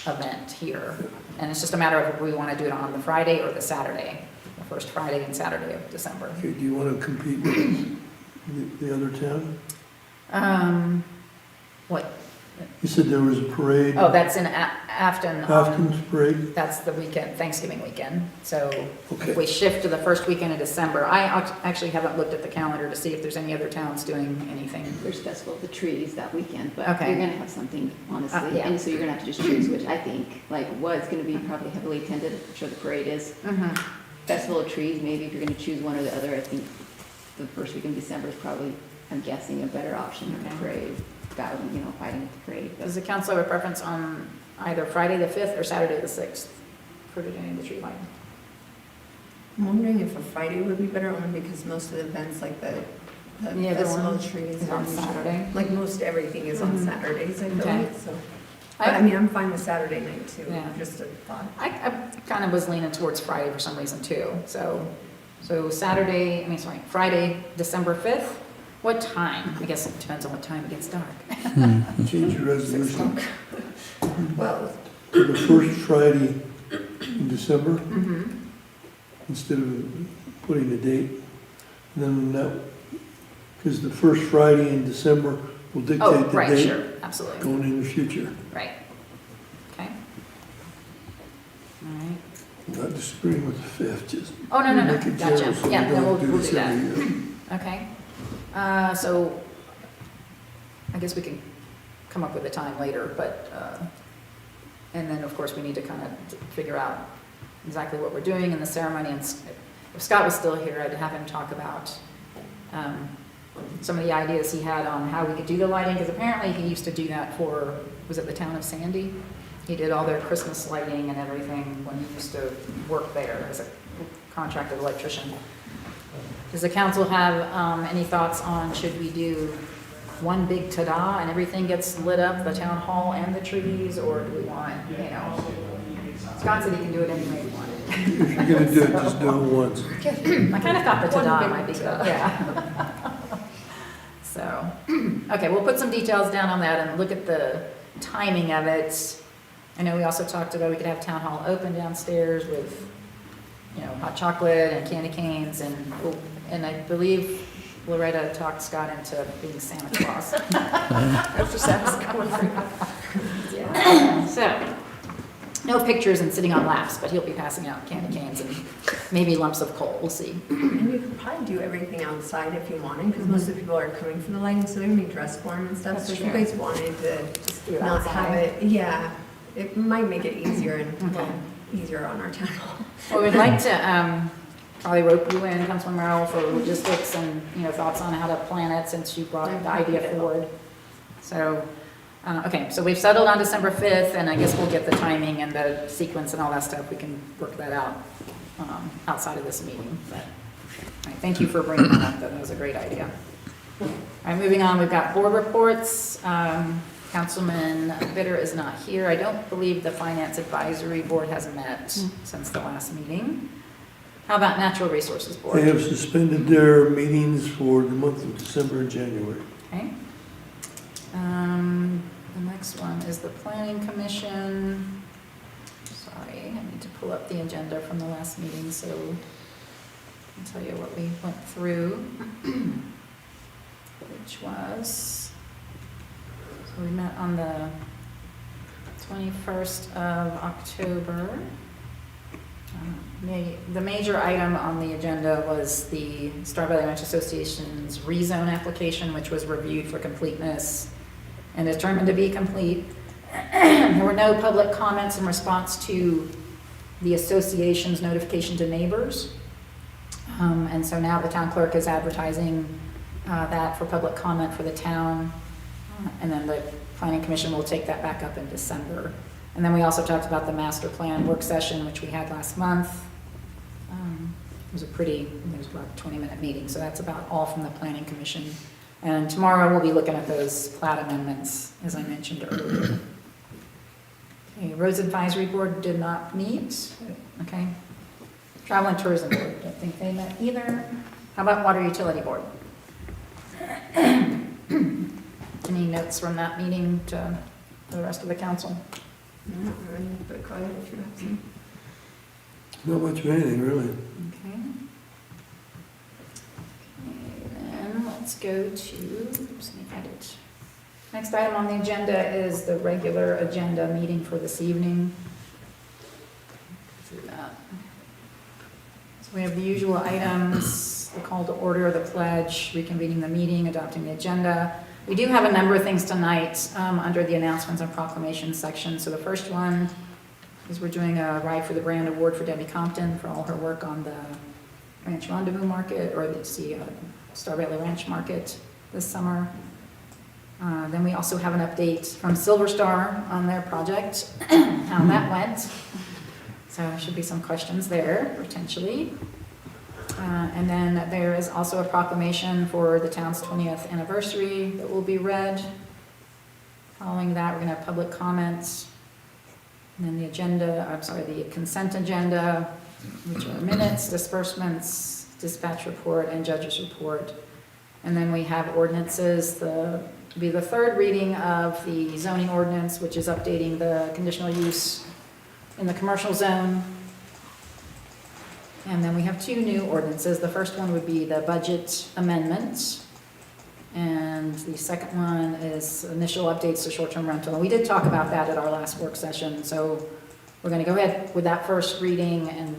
event here. And it's just a matter of if we want to do it on the Friday or the Saturday, the first Friday and Saturday of December. Okay, do you want to compete with the other town? What? You said there was a parade. Oh, that's in Afton. Afton's parade? That's the weekend, Thanksgiving weekend. So Okay. if we shift to the first weekend of December, I actually haven't looked at the calendar to see if there's any other towns doing anything. There's Festival of the Trees that weekend, but Okay. you're gonna have something, honestly, Yeah. and so you're gonna have to just choose, which I think, was gonna be probably heavily attended. I'm sure the parade is. Festival of Trees, maybe if you're gonna choose one or the other, I think the first week in December is probably, I'm guessing, a better option than the parade, battling, fighting at the parade. But Does the council have a preference on either Friday the 5th or Saturday the 6th for doing the tree lighting? I'm wondering if a Friday would be better, only because most of the events, like the Yeah, the festival one trees is on usually- Saturday. Like most everything is on Mhm. Saturdays, I feel Okay. like, so. But I mean, I'm fine with Saturday night too, Yeah. just a thought. I kind of was leaning towards Friday for some reason too, so Friday, December 5th, what time? I guess it depends on what time it gets dark. Change your resolution Well, to the first Friday in December Mm-hmm. instead of putting a date. And then that, because the first Friday in December will Oh, dictate the right, date sure, absolutely, going in the future. right. Okay. All right. Not disagreeing with the 5th, just Oh, no, make it gotcha. general so we Yeah, then we'll don't do this that. every year. Okay. So I guess we can come up with a time later, but, and then, of course, we need to kind of figure out exactly what we're doing in the ceremony. And if Scott was still here, I'd have him talk about some of the ideas he had on how we could do the lighting, because apparently he used to do that for, was it the town of Sandy? He did all their Christmas lighting and everything when he used to work there as a contracted electrician. Does the council have any thoughts on, should we do one big ta-da and everything gets lit up, the town hall and the trees, or do we want, Scott said he can do it any way we want it. If you're gonna do it, just do it once. I kind of thought the One ta-da big might be good, ta-da. yeah. So, okay, we'll put some details down on that and look at the timing of it. I know we also talked about we could have town hall open downstairs with, hot chocolate and candy canes and I believe Loretta talked Scott into being Santa Claus. After Santa's going Yeah. So, no pictures and sitting on laps, but he'll be passing out candy canes and maybe lumps of coal, we'll see. and you could probably do everything outside if you wanted, because most of the people are coming for the lighting, so they're gonna be dressed for them and stuff. That's So if you true. guys wanted to Just do it not have outside. it, yeah, it might make it easier and Okay. easier on our town hall. Well, we'd like to probably rope you in, Councilman Merrill, for logistics and, thoughts on how to plan it since you brought the idea forward. So, okay, so we've settled on December 5th, and I guess we'll get the timing and the sequence and all that stuff. We can work that out outside of this meeting. But, all right, thank you for bringing that up. That was a great idea. All right, moving on, we've got board reports. Councilman Bitter is not here. I don't believe the Finance Advisory Board has met since the last meeting. How about Natural Resources Board? They have suspended their meetings for the month of December and January. Okay. The next one is the Planning Commission. Sorry, I need to pull up the agenda from the last meeting, so I'll tell you what we went through, which was, so we met on the 21st of October. The major item on the agenda was the Star Valley Ranch Association's rezone application, which was reviewed for completeness and determined to be complete. There were no public comments in response to the association's notification to neighbors. And so now the town clerk is advertising that for public comment for the town. And then the Planning Commission will take that back up in December. And then we also talked about the master plan work session, which we had last month. It was it was about a 20-minute meeting, so that's about all from the Planning Commission. And tomorrow we'll be looking at those plat amendments, as I mentioned earlier. Okay, Roads Advisory Board did not meet. Okay. Travel and Tourism Board, don't think they met either. How about Water Utility Board? Any notes from that meeting to the rest of the council? Not really, but go ahead if you have some. Not much of anything, really. Okay. Then let's go to, oops, let me find it. Next item on the agenda is the regular agenda meeting for this evening. Through that. So we have the usual items, the call to order, the pledge, reconvening the meeting, adopting the agenda. We do have a number of things tonight under the announcements and proclamations section. So the first one is we're doing a Ride for the Brand Award for Debbie Compton for all her work on the Ranch Rendezvous Market, or the Star Valley Ranch Market this summer. Then we also have an update from Silver Star on their project, how that went. So there should be some questions there, potentially. And then there is also a proclamation for the town's 20th anniversary that will be read. Following that, we're gonna have public comments. And then the consent agenda, which are minutes, disbursements, dispatch report, and judge's report. And then we have ordinances, be the third reading of the zoning ordinance, which is updating the conditional use in the commercial zone. And then we have two new ordinances. The first one would be the budget amendments. And the second one is initial updates to short-term rental. And we did talk about that at our last work session, so we're gonna go ahead with that first reading and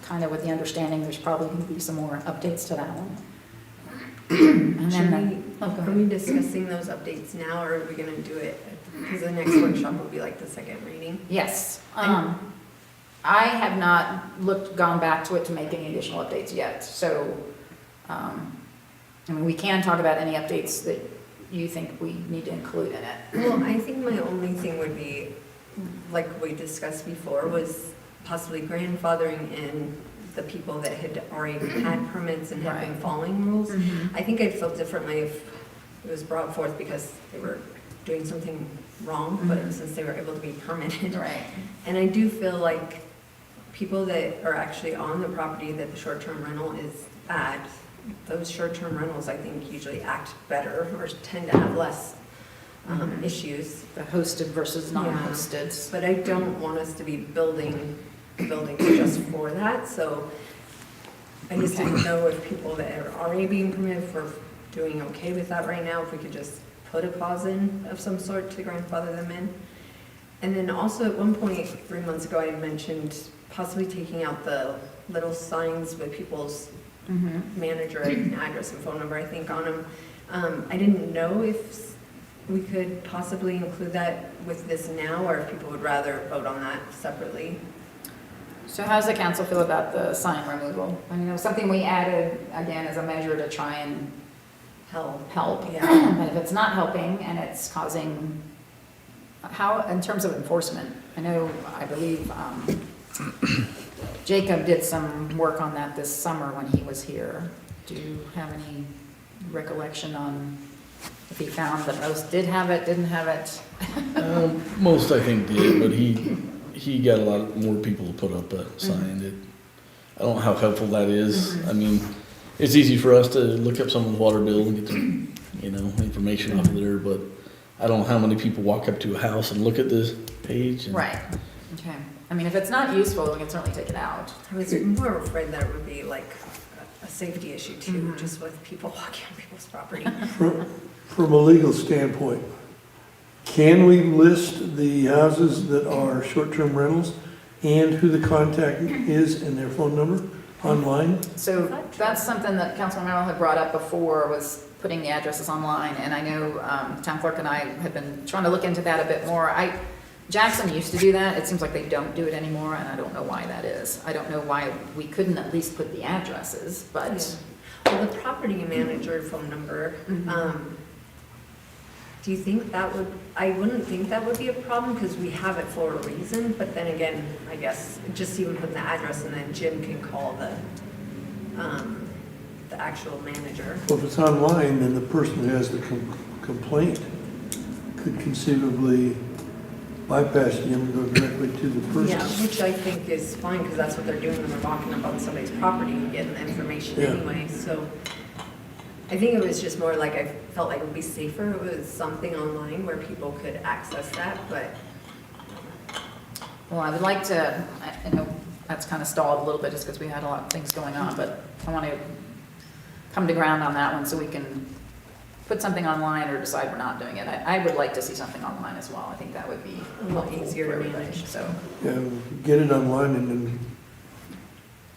kind of with the understanding there's probably gonna be some more updates to that one. And then, Are we discussing those updates now, or are we gonna do it, because the next workshop will be like the second reading? yes, I have not gone back to it to make any additional updates yet, so, I mean, we can talk about any updates that you think we need to include in it. Well, I think my only thing would be, like we discussed before, was possibly grandfathering in the people that had already had permits and had been Right. following rules. Mm-hmm. I think I'd feel differently if it was brought forth because they were doing something wrong, but Mhm. since they were able to be permitted. Right, And I do feel like people that are actually on the property that the short-term rental is at, those short-term rentals, I think, usually act better or tend to have less Mhm. issues. the hosted versus non-hosted. But I don't want us to be building buildings just for that, so I just didn't know if people that are already being permitted were doing okay with that right now, if we could just put a clause in of some sort to grandfather them in. And then also at one point, 3 months ago, I had mentioned possibly taking out the little signs with people's Mhm. manager address and phone number, I think, on them. I didn't know if we could possibly include that with this now, or if people would rather vote on that separately. So how does the council feel about the sign removal? I mean, it was something we added, again, as a measure to try and help. Yeah. But if it's not helping and it's causing, how, in terms of enforcement, I know, I believe, Jacob did some work on that this summer when he was here. Do you have any recollection on if he found that most did have it, didn't have it? Most I think did, but he got a lot more people to put up a sign. I don't know how helpful that is. I mean, it's easy for us to look up someone's water bill and get the, information off of there, but I don't know how many people walk up to a house and look at this page. And Right, okay. I mean, if it's not useful, we can certainly take it out. I was more afraid that it would be like a safety issue too, Mhm. just with people walking on people's property. From a legal standpoint, can we list the houses that are short-term rentals and who the contact is and their phone number online? So that's something that Councilman Merrill had brought up before, was putting the addresses online, and I know town clerk and I have been trying to look into that a bit more. Jackson used to do that, it seems like they don't do it anymore, and I don't know why that is. I don't know why we couldn't at least put the addresses, but, Well, the property manager phone number, Mhm. do you think that would, I wouldn't think that would be a problem because we have it for a reason, but then again, I guess, just even putting the address and then Jim can call the actual manager. Well, if it's online, then the person who has the complaint could conceivably bypass Jim and go directly to the person. Yeah, which I think is fine, because that's what they're doing when they're walking up on somebody's property and getting the information Yeah. anyway, so. I think it was just more like, I felt like it would be safer if it was something online where people could access that, but. well, I would like to, I know that's kind of stalled a little bit just because we had a lot of things going on, but I want to come to ground on that one so we can put something online or decide we're not doing it. I would like to see something online as well. I think that would be A lot helpful easier to for everybody, manage. so. Yeah, get it online and then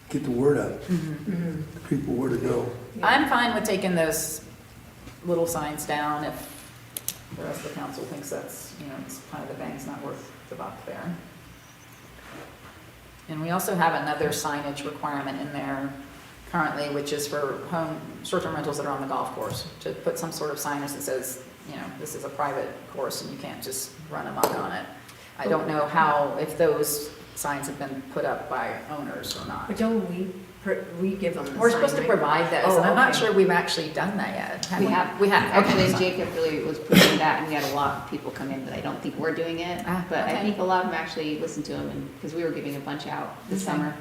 get the word out, Mhm. to people where to go. I'm fine with taking those little signs down if the rest of the council thinks that's, it's kind of the bang's not worth the buck there. And we also have another signage requirement in there currently, which is for short-term rentals that are on the golf course, to put some sort of signage that says, this is a private course and you can't just run amok on it. I don't know if those signs have been put up by owners or not. But don't we we give them the sign, We're supposed to right? provide those, Oh, and I'm not okay. sure we've actually done that yet. We have. We have, Actually, okay. Jacob really was pushing that, and we had a lot of people come in, but I don't think we're doing it. Ah, But I okay. think a lot of them actually listened to him, and, because we were giving a bunch out this Okay. summer.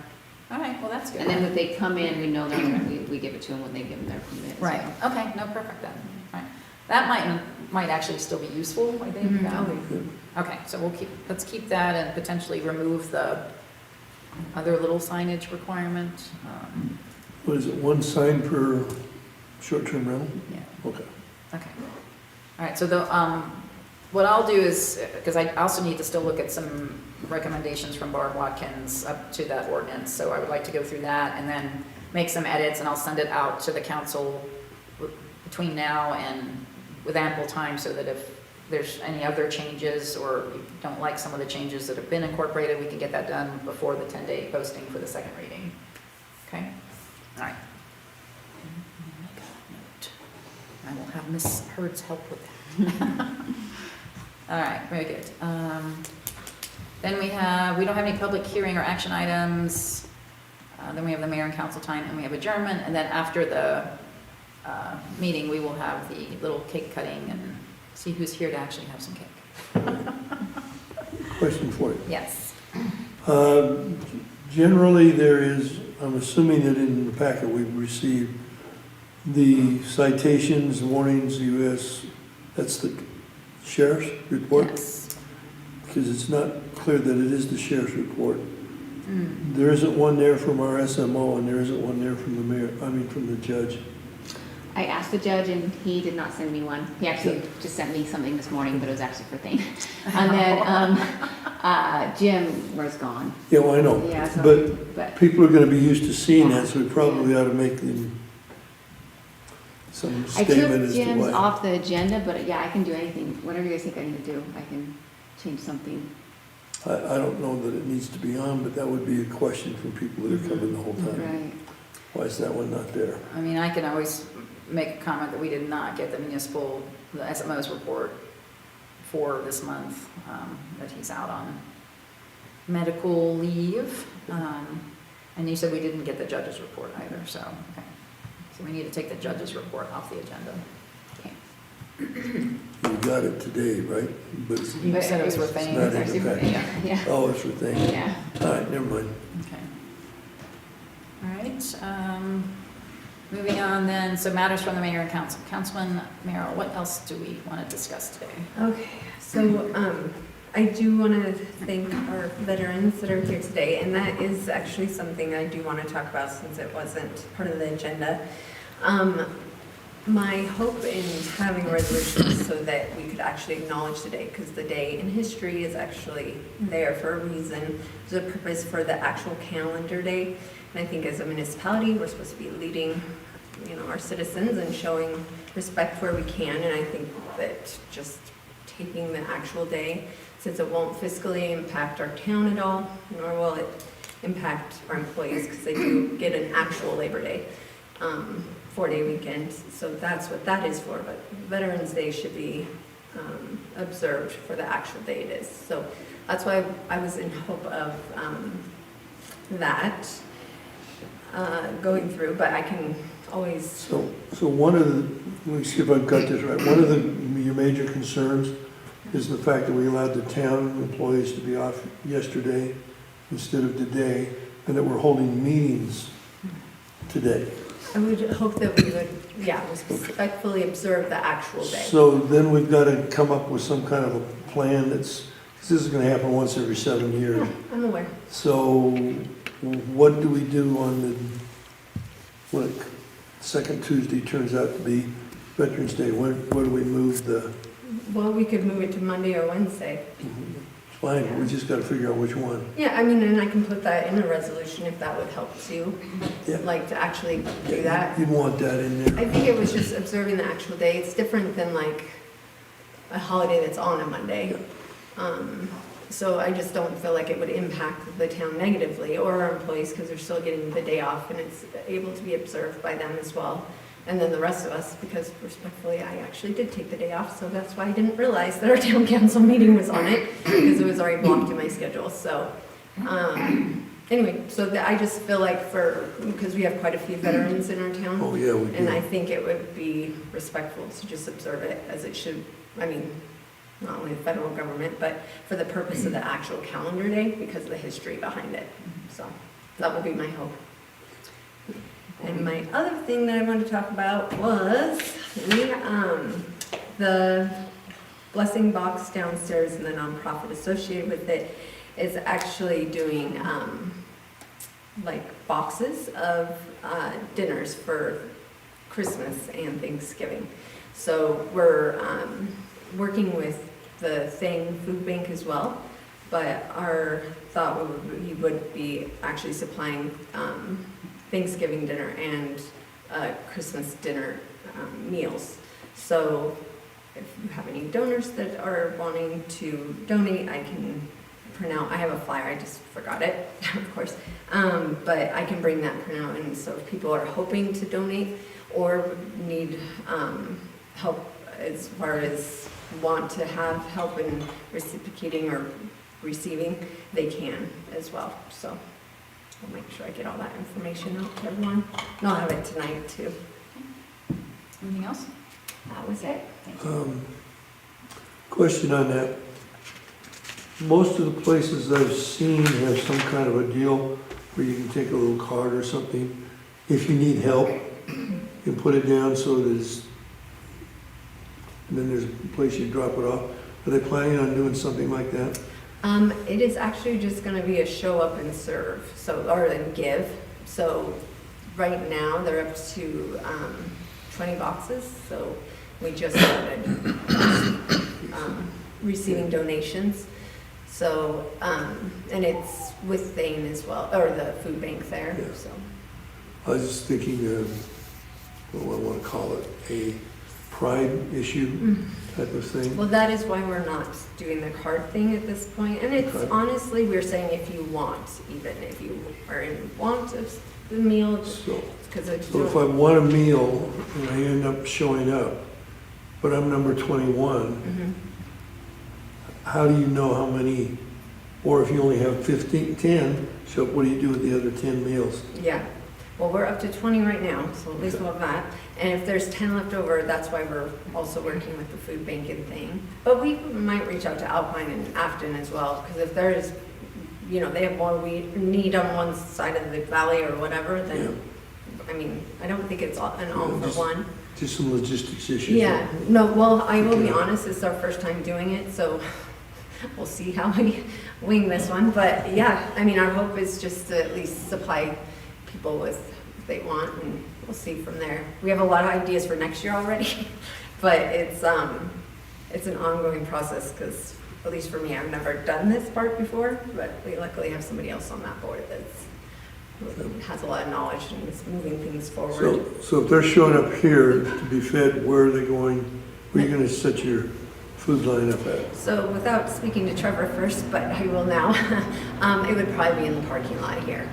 All right, well, that's good. And then when they come in, we know them, we give it to them when they give them their permit. so. Right, okay, no, perfect then. All right. That might actually still be useful, I think. Mhm. Okay, so let's keep that and potentially remove the other little signage requirement. What is it, one sign per short-term rental? Yeah, Okay. okay. All right, so what I'll do is, because I also need to still look at some recommendations from Barb Watkins up to that ordinance, so I would like to go through that and then make some edits, and I'll send it out to the council between now and with ample time, so that if there's any other changes or you don't like some of the changes that have been incorporated, we can get that done before the 10-day posting for the second reading. Okay? All right. I will have Ms. Hurd's help with that. All right, very good. Then we don't have any public hearing or action items. Then we have the mayor and council time, and we have adjournment, and then after the meeting, we will have the little cake cutting and see who's here to actually have some cake. Question for you. Yes. Generally, there is, I'm assuming that in the packet we've received the citations, warnings, US, that's the sheriff's report? Yes. Because it's not clear that it is the sheriff's report. Mm. There isn't one there from our SMO, and there isn't one there from the mayor, from the judge. I asked the judge, and he did not send me one. He actually just sent me something this morning, but it was actually for thing. And then Jim was gone. Yeah, well, I know, Yeah, so, but people are gonna be used to seeing that, so we probably ought to make them some I statement took as to Jim's why. off the agenda, but yeah, I can do anything, whatever you guys think I need to do, I can change something. I don't know that it needs to be on, but that would be a question from people that are coming the whole time. Right. Why is that one not there? I mean, I can always make a comment that we did not get the SMO's report for this month, that he's out on medical leave. And you said we didn't get the judge's report either, so, okay. So we need to take the judge's report off the agenda. Okay. You got it today, right? But it's- You said it was for It's things. not It's actually, okay. yeah, Oh, it's for things. yeah. All right, never mind. Okay. All right, moving on then, so matters from the mayor and council. Councilman Merrill, what else do we want to discuss today? Okay, so, I do want to thank our veterans that are here today, and that is actually something I do want to talk about since it wasn't part of the agenda. My hope in having a resolution is so that we could actually acknowledge today, because the day in history is actually there for a reason. There's a purpose for the actual calendar day, and I think as a municipality, we're supposed to be leading, our citizens and showing respect where we can, and I think that just taking the actual day, since it won't fiscally impact our town at all, nor will it impact our employees, because they do get an actual Labor Day, 4-day weekend, so that's what that is for, but Veterans Day should be observed for the actual day it is. So that's why I was in hope of that going through, but I can always, So one of the, let me see if I've got this right. One of your major concerns is the fact that we allowed the town employees to be off yesterday instead of today, and that we're holding meetings today. I would hope that we would, respectfully observe the actual day. So then we've got to come up with some kind of a plan because this is going to happen once every 7 years. Yeah, I'm aware. So what do we do on when second Tuesday turns out to be Veterans Day? Where do we move the, Well, we could move it to Monday or Wednesday. fine, we just got to figure out which one. Yeah, I mean, and I can put that in a resolution if that would help too, Yeah. like to actually do that. You'd want that in there. I think it was just observing the actual day. It's different than like a holiday that's on a Monday. So I just don't feel like it would impact the town negatively or our employees because they're still getting the day off and it's able to be observed by them as well. And then the rest of us, because respectfully, I actually did take the day off, so that's why I didn't realize that our town council meeting was on it because it was already blocked in my schedule. So Anyway, so I just feel like because we have quite a few veterans in our town. Oh, yeah, we And I do. think it would be respectful to just observe it as it should, I mean, not only the federal government, but for the purpose of the actual calendar day, because of the history behind it. So that would be my hope. And my other thing that I wanted to talk about was, the blessing box downstairs and the nonprofit associated with it is actually doing, like boxes of dinners for Christmas and Thanksgiving. So we're working with the Thing Food Bank as well, but our thought would be actually supplying Thanksgiving dinner and Christmas dinner meals. So if you have any donors that are wanting to donate, I can print out, I have a flyer, I just forgot it, of course, but I can bring that printout, and so if people are hoping to donate or need help as far as want to have help in reciprocating or receiving, they can as well. So I'll make sure I get all that information out to everyone, and I'll have it tonight too. Anything else? That was it. Thank you. Question on that. Most of the places I've seen have some kind of a deal where you can take a little card or something. If you need help, you put it down so that it's, and then there's a place you drop it off. Are they planning on doing something like that? It is actually just gonna be a show up and serve, so, or then give. So right now, they're up to 20 boxes, so we just started receiving donations. So, and it's with Thane as well, or the food bank there, Yeah. so. I was just thinking of, what do I want to call it, a pride issue type of thing. Well, that is why we're not doing the card thing at this point. And it's Okay. honestly, we're saying if you want, even if you are in want of the meal, So, because it's. so if I want a meal and I end up showing up, but I'm number 21, Mhm. how do you know how many, or if you only have 10, so what do you do with the other 10 meals? Yeah, well, we're up to 20 right now, so at least we'll have that. And if there's 10 left over, that's why we're also working with the food bank and thing. But we might reach out to Alpine and Afton as well, because if there is, you know, they have more need on one side of the valley or whatever, then, I mean, I don't think it's an all for Just- one. Just some logistics issues. Yeah, no, well, I will be Okay. honest, it's our first time doing it, so we'll see how we wing this one. But yeah, I mean, our hope is just to at least supply people with what they want, and we'll see from there. We have a lot of ideas for next year already, but it's an ongoing process, because at least for me, I've never done this part before, but we luckily have somebody else on that board that's has a lot of knowledge and is moving things forward. So if they're showing up here to be fed, where are they going, where are you gonna set your food line up at? So without speaking to Trevor first, but I will now, it would probably be in the parking lot here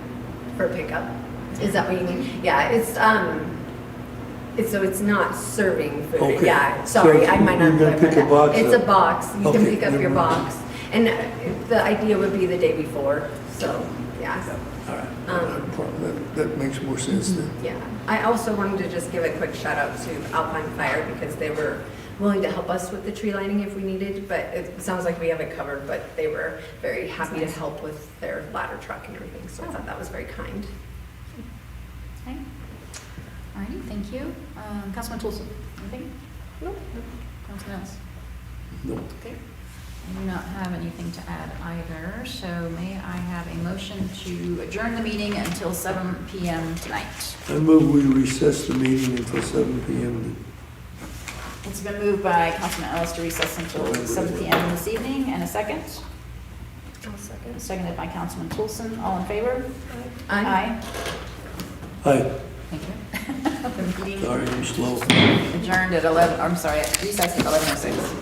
for pickup. Is that what you mean? Yeah, so it's not serving food. Okay. Yeah, sorry, So I might not you're gonna clarify pick a that. box It's up? a box, you can Okay, pick up never your mind. box. And the idea would be the day before, so, yeah. All right. That makes more sense then. Yeah, I also wanted to just give a quick shout out to Alpine Fire, because they were willing to help us with the tree lighting if we needed, but it sounds like we have it covered, but they were very happy to help with their ladder truck and everything, so I thought that was very kind. Okay. All righty, thank you. Councilman Toolson, anything? Nope. Councilman else? No. Okay. I do not have anything to add either, so may I have a motion to adjourn the meeting until 7 PM tonight? I move we recess the meeting until 7 PM. It's been moved by Councilman Ellis to recess until 7 PM this evening, and a second? I'll second. Seconded by Councilman Toolson. All in favor? Aye. Aye. Thank you. The meeting Sorry, I'm slow. adjourned at 11, I'm sorry, recessed at 11:06.